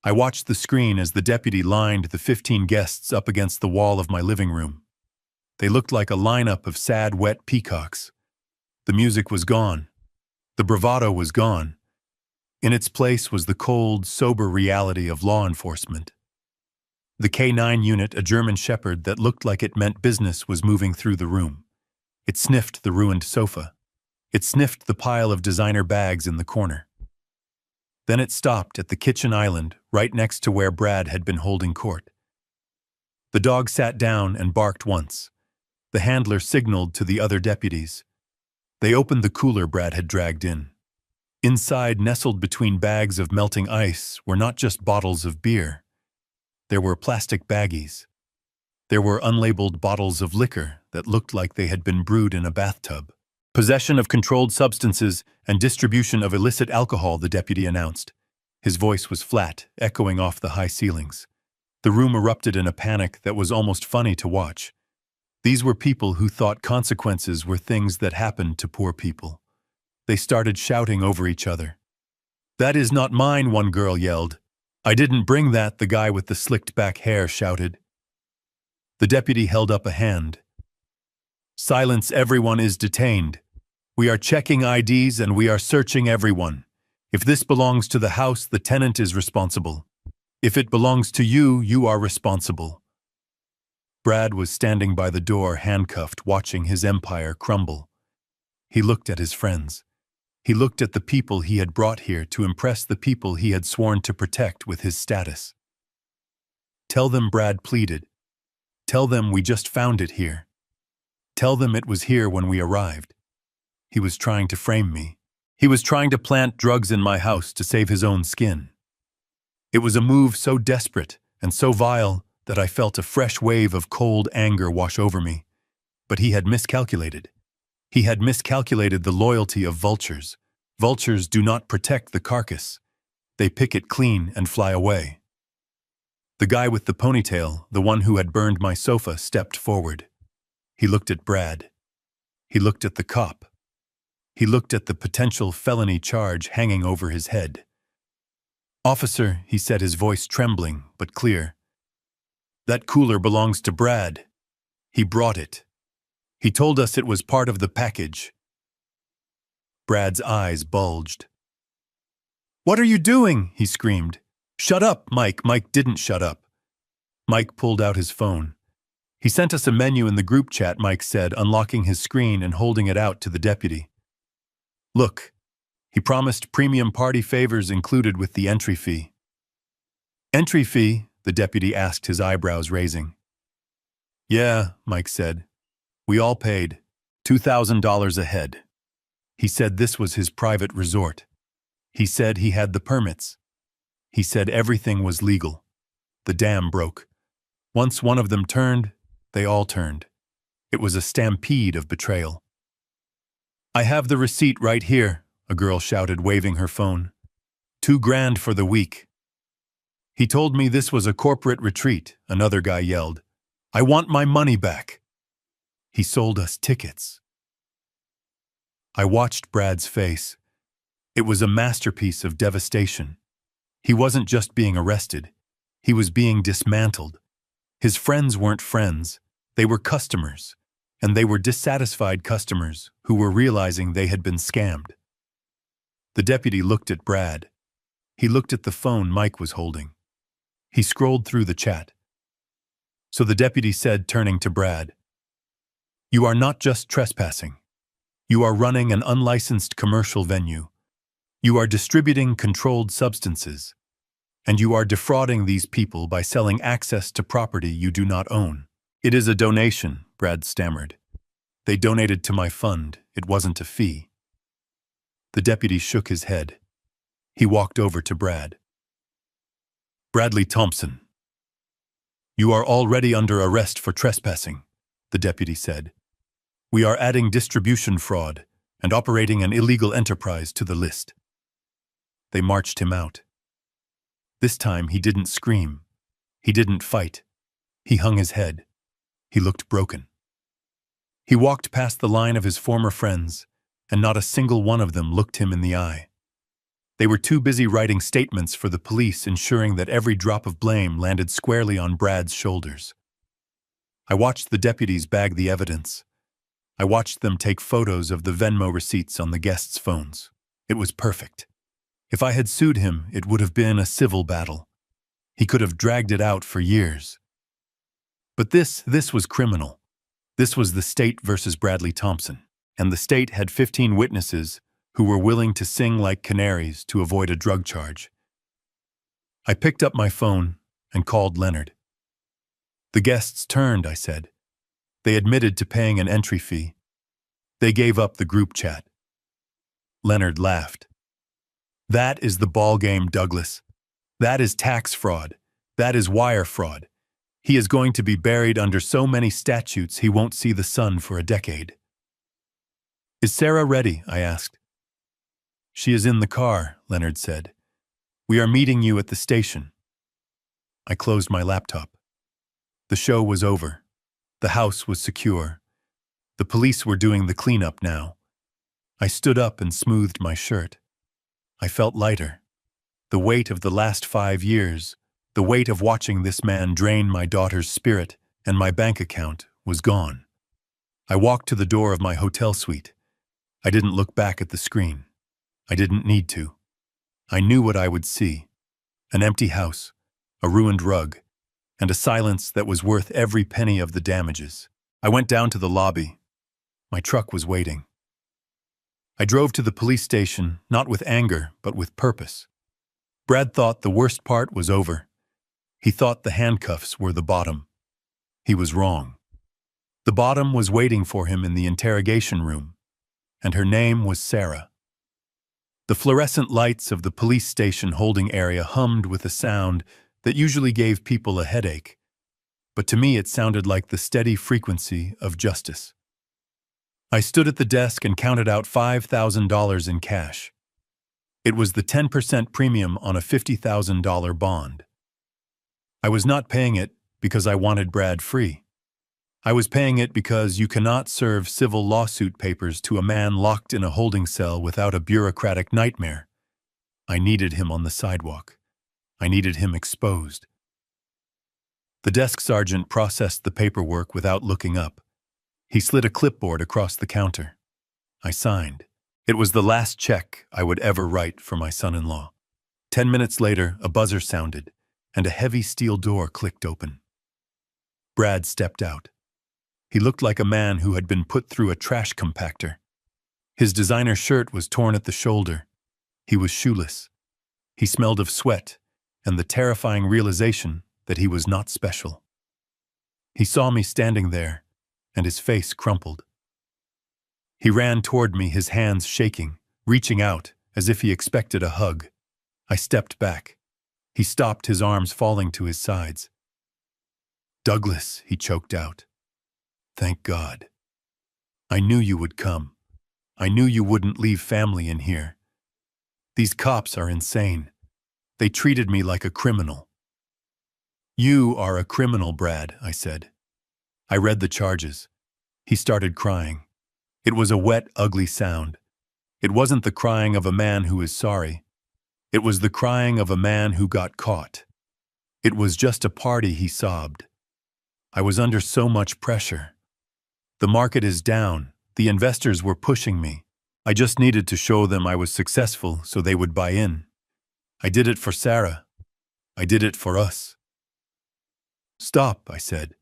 I watched the screen as the deputy lined the 15 guests up against the wall of my living room. They looked like a lineup of sad, wet peacocks. The music was gone. The bravado was gone. In its place was the cold, sober reality of law enforcement. The K9 unit, a German shepherd that looked like it meant business, was moving through the room. It sniffed the ruined sofa. It sniffed the pile of designer bags in the corner. Then it stopped at the kitchen island, right next to where Brad had been holding court. The dog sat down and barked once. The handler signaled to the other deputies. They opened the cooler Brad had dragged in. Inside, nestled between bags of melting ice, were not just bottles of beer. There were plastic baggies. There were unlabeled bottles of liquor that looked like they had been brewed in a bathtub. Possession of controlled substances and distribution of illicit alcohol, the deputy announced. His voice was flat, echoing off the high ceilings. The room erupted in a panic that was almost funny to watch. These were people who thought consequences were things that happened to poor people. They started shouting over each other. That is not mine, one girl yelled. I didn't bring that, the guy with the slicked back hair shouted. The deputy held up a hand. Silence, everyone is detained. We are checking IDs and we are searching everyone. If this belongs to the house, the tenant is responsible. If it belongs to you, you are responsible. Brad was standing by the door, handcuffed, watching his empire crumble. He looked at his friends. He looked at the people he had brought here to impress the people he had sworn to protect with his status. Tell them, Brad pleaded. Tell them we just found it here. Tell them it was here when we arrived. He was trying to frame me. He was trying to plant drugs in my house to save his own skin. It was a move so desperate and so vile that I felt a fresh wave of cold anger wash over me. But he had miscalculated. He had miscalculated the loyalty of vultures. Vultures do not protect the carcass. They pick it clean and fly away. The guy with the ponytail, the one who had burned my sofa, stepped forward. He looked at Brad. He looked at the cop. He looked at the potential felony charge hanging over his head. "Officer," he said, his voice trembling but clear, "that cooler belongs to Brad. He brought it. He told us it was part of the package." Brad's eyes bulged. "What are you doing?" he screamed. "Shut up, Mike." Mike didn't shut up. Mike pulled out his phone. "He sent us a menu in the group chat," Mike said, unlocking his screen and holding it out to the deputy. "Look, he promised premium party favors included with the entry fee." "Entry fee?" the deputy asked, his eyebrows raising. "Yeah," Mike said. "We all paid $2,000 a head." He said this was his private resort. He said he had the permits. He said everything was legal. The dam broke. Once one of them turned, they all turned. It was a stampede of betrayal. "I have the receipt right here," a girl shouted, waving her phone. $2,000 for the week." "He told me this was a corporate retreat," another guy yelled. "I want my money back." "He sold us tickets." I watched Brad's face. It was a masterpiece of devastation. He wasn't just being arrested. He was being dismantled. His friends weren't friends. They were customers. And they were dissatisfied customers who were realizing they had been scammed. The deputy looked at Brad. He looked at the phone Mike was holding. He scrolled through the chat. So the deputy said, turning to Brad, "You are not just trespassing. You are running an unlicensed commercial venue. You are distributing controlled substances. And you are defrauding these people by selling access to property you do not own." "It is a donation," Brad stammered. "They donated to my fund. It wasn't a fee." The deputy shook his head. He walked over to Brad. "Bradley Thompson, you are already under arrest for trespassing," the deputy said. "We are adding distribution fraud and operating an illegal enterprise to the list." They marched him out. This time he didn't scream. He didn't fight. He hung his head. He looked broken. He walked past the line of his former friends, and not a single one of them looked him in the eye. They were too busy writing statements for the police, ensuring that every drop of blame landed squarely on Brad's shoulders. I watched the deputies bag the evidence. I watched them take photos of the Venmo receipts on the guests' phones. It was perfect. If I had sued him, it would have been a civil battle. He could have dragged it out for years. But this was criminal. This was the state versus Bradley Thompson, and the state had 15 witnesses who were willing to sing like canaries to avoid a drug charge. I picked up my phone and called Leonard. "The guests turned," I said. "They admitted to paying an entry fee. They gave up the group chat." Leonard laughed. "That is the ballgame, Douglas. That is tax fraud. That is wire fraud. He is going to be buried under so many statutes he won't see the sun for a decade." "Is Sarah ready?" I asked. "She is in the car," Leonard said. "We are meeting you at the station." I closed my laptop. The show was over. The house was secure. The police were doing the cleanup now. I stood up and smoothed my shirt. I felt lighter. The weight of the last 5 years, the weight of watching this man drain my daughter's spirit and my bank account, was gone. I walked to the door of my hotel suite. I didn't look back at the screen. I didn't need to. I knew what I would see. An empty house, a ruined rug, and a silence that was worth every penny of the damages. I went down to the lobby. My truck was waiting. I drove to the police station, not with anger, but with purpose. Brad thought the worst part was over. He thought the handcuffs were the bottom. He was wrong. The bottom was waiting for him in the interrogation room, and her name was Sarah. The fluorescent lights of the police station holding area hummed with a sound that usually gave people a headache. but to me it sounded like the steady frequency of justice. I stood at the desk and counted out $5,000 in cash. It was the 10% premium on a $50,000 bond. I was not paying it because I wanted Brad free. I was paying it because you cannot serve civil lawsuit papers to a man locked in a holding cell without a bureaucratic nightmare. I needed him on the sidewalk. I needed him exposed. The desk sergeant processed the paperwork without looking up. He slid a clipboard across the counter. I signed. It was the last check I would ever write for my son-in-law. 10 minutes later, a buzzer sounded, and a heavy steel door clicked open. Brad stepped out. He looked like a man who had been put through a trash compactor. His designer shirt was torn at the shoulder. He was shoeless. He smelled of sweat and the terrifying realization that he was not special. He saw me standing there, and his face crumpled. He ran toward me, his hands shaking, reaching out as if he expected a hug. I stepped back. He stopped, his arms falling to his sides. "Douglas," he choked out. "Thank God. I knew you would come. I knew you wouldn't leave family in here. These cops are insane. They treated me like a criminal." "You are a criminal, Brad," I said. I read the charges. He started crying. It was a wet, ugly sound. It wasn't the crying of a man who is sorry. It was the crying of a man who got caught. It was just a party, he sobbed. I was under so much pressure. The market is down. The investors were pushing me. I just needed to show them I was successful so they would buy in. I did it for Sarah. I did it for us. "Stop," I said.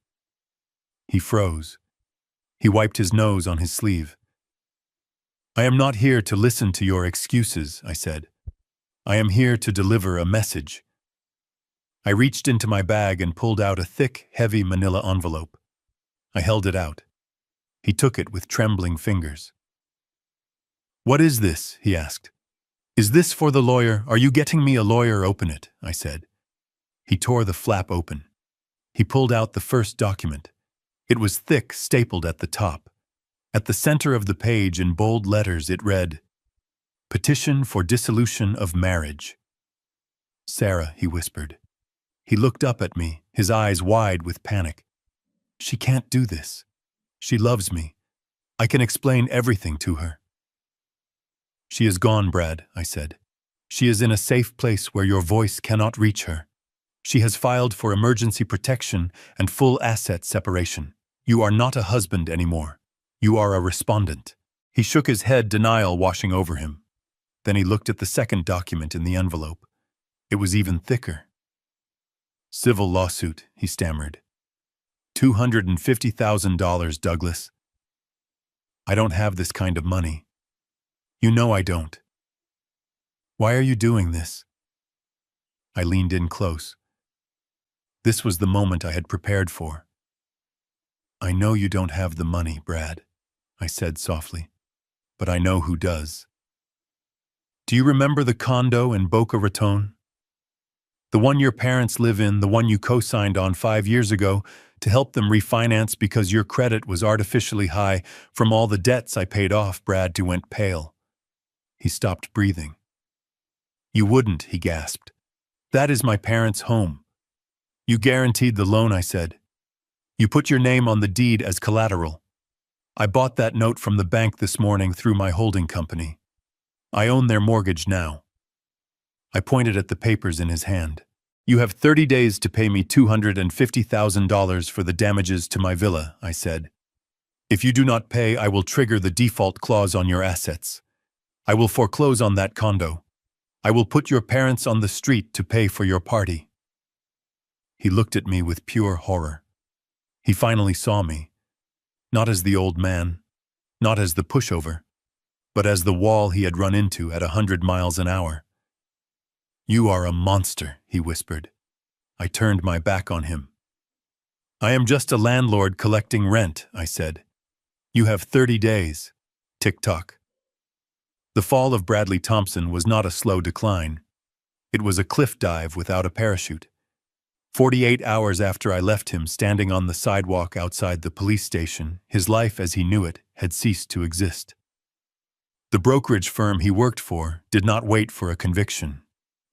He froze. He wiped his nose on his sleeve. "I am not here to listen to your excuses," I said. "I am here to deliver a message." I reached into my bag and pulled out a thick, heavy manila envelope. I held it out. He took it with trembling fingers. "What is this?" he asked. "Is this for the lawyer? Are you getting me a lawyer? Open it," I said. He tore the flap open. He pulled out the first document. It was thick, stapled at the top. At the center of the page, in bold letters, it read, "Petition for dissolution of marriage." "Sarah," he whispered. He looked up at me, his eyes wide with panic. "She can't do this. She loves me. I can explain everything to her." "She is gone, Brad," I said. "She is in a safe place where your voice cannot reach her. She has filed for emergency protection and full asset separation. You are not a husband anymore. You are a respondent." He shook his head, denial washing over him. Then he looked at the second document in the envelope. It was even thicker. "Civil lawsuit," he stammered. $250,000, Douglas. I don't have this kind of money. You know I don't. Why are you doing this? I leaned in close. This was the moment I had prepared for. "I know you don't have the money, Brad," I said softly, "but I know who does. Do you remember the condo in Boca Raton? The one your parents live in, the one you co-signed on 5 years ago to help them refinance because your credit was artificially high from all the debts I paid off?" Brad went pale. He stopped breathing. "You wouldn't," he gasped. "That is my parents' home. You guaranteed the loan," I said. "You put your name on the deed as collateral. I bought that note from the bank this morning through my holding company. I own their mortgage now." I pointed at the papers in his hand. "You have 30 days to pay me $250,000 for the damages to my villa," I said. "If you do not pay, I will trigger the default clause on your assets. I will foreclose on that condo. I will put your parents on the street to pay for your party." He looked at me with pure horror. He finally saw me, not as the old man, not as the pushover, but as the wall he had run into at 100 miles an hour. "You are a monster," he whispered. I turned my back on him. "I am just a landlord collecting rent," I said. "You have 30 days. Tick-tock." The fall of Bradley Thompson was not a slow decline. It was a cliff dive without a parachute. 48 hours after I left him standing on the sidewalk outside the police station, his life as he knew it had ceased to exist. The brokerage firm he worked for did not wait for a conviction.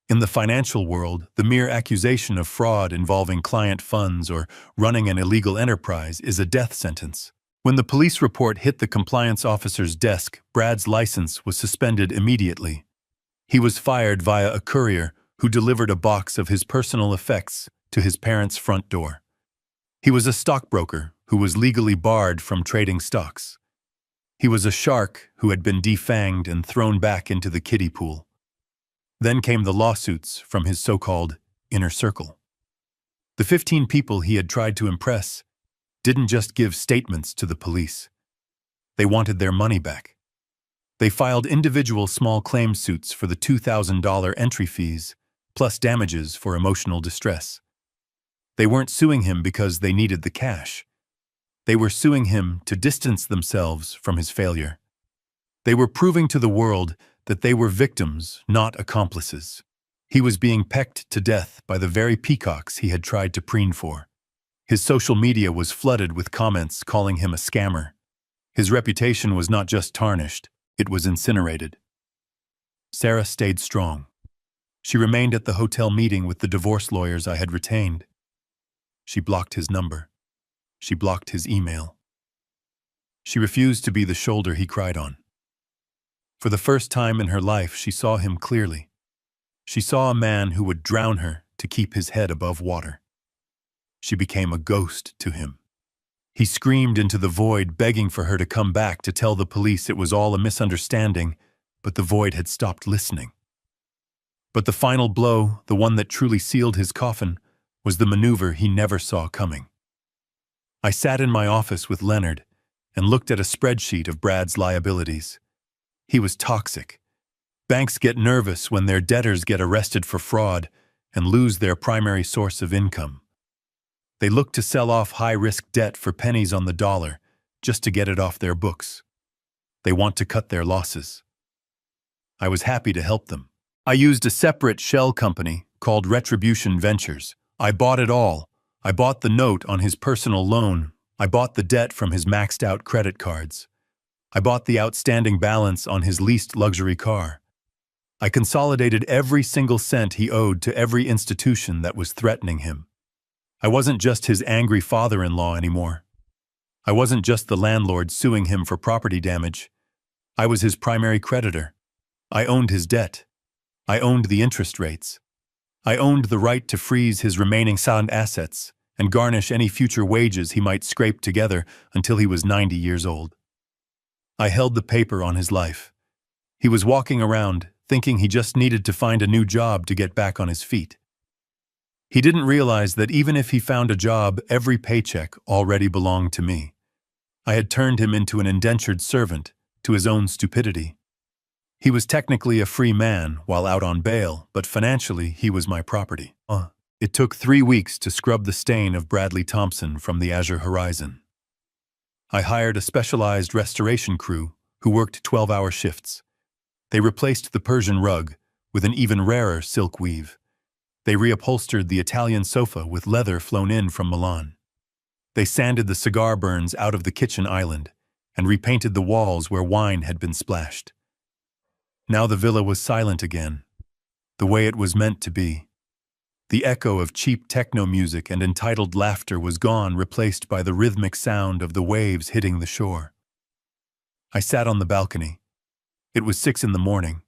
In the financial world, the mere accusation of fraud involving client funds or running an illegal enterprise is a death sentence. When the police report hit the compliance officer's desk, Brad's license was suspended immediately. He was fired via a courier who delivered a box of his personal effects to his parents' front door. He was a stockbroker who was legally barred from trading stocks. He was a shark who had been defanged and thrown back into the kiddie pool. Then came the lawsuits from his so-called inner circle. The 15 people he had tried to impress didn't just give statements to the police. They wanted their money back. They filed individual small claim suits for the $2,000 entry fees, plus damages for emotional distress. They weren't suing him because they needed the cash. They were suing him to distance themselves from his failure. They were proving to the world that they were victims, not accomplices. He was being pecked to death by the very peacocks he had tried to preen for. His social media was flooded with comments calling him a scammer. His reputation was not just tarnished, it was incinerated. Sarah stayed strong. She remained at the hotel meeting with the divorce lawyers I had retained. She blocked his number. She blocked his email. She refused to be the shoulder he cried on. For the first time in her life, she saw him clearly. She saw a man who would drown her to keep his head above water. She became a ghost to him. He screamed into the void, begging for her to come back to tell the police it was all a misunderstanding, but the void had stopped listening. But the final blow, the one that truly sealed his coffin, was the maneuver he never saw coming. I sat in my office with Leonard and looked at a spreadsheet of Brad's liabilities. He was toxic. Banks get nervous when their debtors get arrested for fraud and lose their primary source of income. They look to sell off high-risk debt for pennies on the dollar just to get it off their books. They want to cut their losses. I was happy to help them. I used a separate shell company called Retribution Ventures. I bought it all. I bought the note on his personal loan. I bought the debt from his maxed-out credit cards. I bought the outstanding balance on his leased luxury car. I consolidated every single cent he owed to every institution that was threatening him. I wasn't just his angry father-in-law anymore. I wasn't just the landlord suing him for property damage. I was his primary creditor. I owned his debt. I owned the interest rates. I owned the right to freeze his remaining sound assets and garnish any future wages he might scrape together until he was 90 years old. I held the paper on his life. He was walking around, thinking he just needed to find a new job to get back on his feet. He didn't realize that even if he found a job, every paycheck already belonged to me. I had turned him into an indentured servant to his own stupidity. He was technically a free man while out on bail, but financially he was my property. It took 3 weeks to scrub the stain of Bradley Thompson from the Azure horizon. I hired a specialized restoration crew who worked 12-hour shifts. They replaced the Persian rug with an even rarer silk weave. They reupholstered the Italian sofa with leather flown in from Milan. They sanded the cigar burns out of the kitchen island and repainted the walls where wine had been splashed. Now the villa was silent again, the way it was meant to be. The echo of cheap techno music and entitled laughter was gone, replaced by the rhythmic sound of the waves hitting the shore. I sat on the balcony. It was 6 a.m.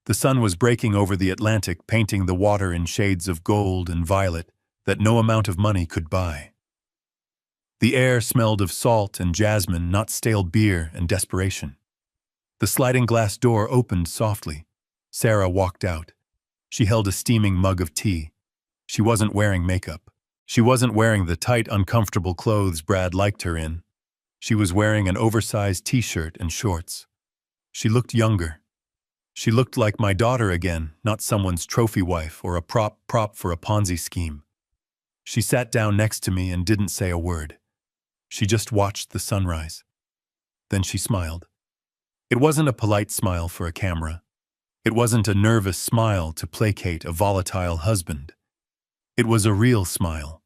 The sun was breaking over the Atlantic, painting the water in shades of gold and violet that no amount of money could buy. The air smelled of salt and jasmine, not stale beer and desperation. The sliding glass door opened softly. Sarah walked out. She held a steaming mug of tea. She wasn't wearing makeup. She wasn't wearing the tight, uncomfortable clothes Brad liked her in. She was wearing an oversized t-shirt and shorts. She looked younger. She looked like my daughter again, not someone's trophy wife or a prop for a Ponzi scheme. She sat down next to me and didn't say a word. She just watched the sunrise. Then she smiled. It wasn't a polite smile for a camera. It wasn't a nervous smile to placate a volatile husband. It was a real smile.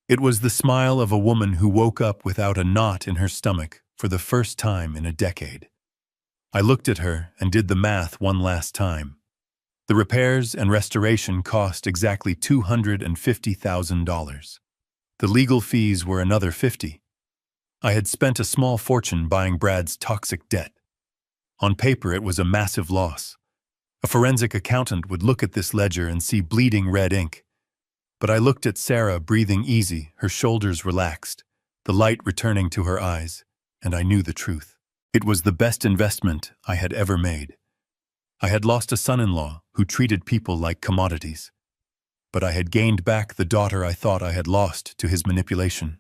It was the smile of a woman who woke up without a knot in her stomach for the first time in a decade. I looked at her and did the math one last time. The repairs and restoration cost exactly $250,000. The legal fees were another $50,000. I had spent a small fortune buying Brad's toxic debt. On paper, it was a massive loss. A forensic accountant would look at this ledger and see bleeding red ink. But I looked at Sarah breathing easy, her shoulders relaxed, the light returning to her eyes, and I knew the truth. It was the best investment I had ever made. I had lost a son-in-law who treated people like commodities. But I had gained back the daughter I thought I had lost to his manipulation.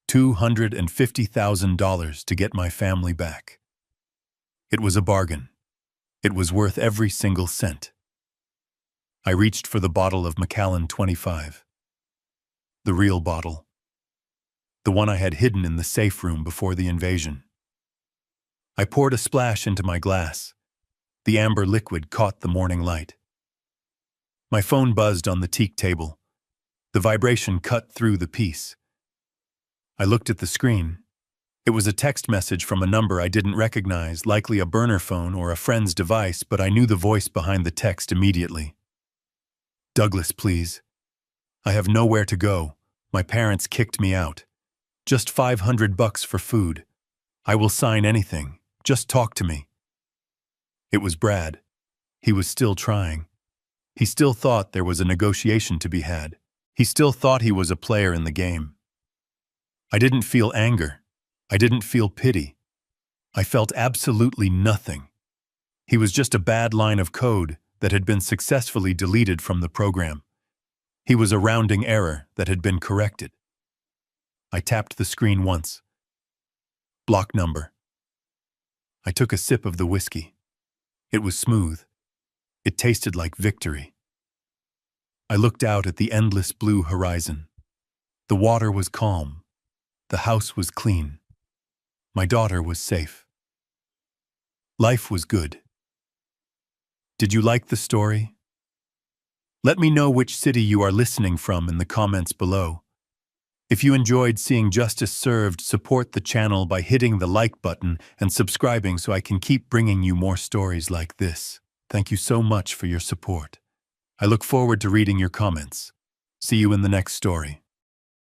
$250,000 to get my family back. It was a bargain. It was worth every single cent. I reached for the bottle of Macallan 25. The real bottle. The one I had hidden in the safe room before the invasion. I poured a splash into my glass. The amber liquid caught the morning light. My phone buzzed on the teak table. The vibration cut through the peace. I looked at the screen. It was a text message from a number I didn't recognize, likely a burner phone or a friend's device, but I knew the voice behind the text immediately. Douglas, please. I have nowhere to go. My parents kicked me out. Just $500 for food. I will sign anything. Just talk to me. It was Brad. He was still trying. He still thought there was a negotiation to be had. He still thought he was a player in the game. I didn't feel anger. I didn't feel pity. I felt absolutely nothing. He was just a bad line of code that had been successfully deleted from the program. He was a rounding error that had been corrected. I tapped the screen once. Block number. I took a sip of the whiskey. It was smooth. It tasted like victory. I looked out at the endless blue horizon. The water was calm. The house was clean. My daughter was safe. Life was good. Did you like the story? Let me know which city you are listening from in the comments below. If you enjoyed seeing justice served, support the channel by hitting the like button and subscribing so I can keep bringing you more stories like this. Thank you so much for your support. I look forward to reading your comments. See you in the next story.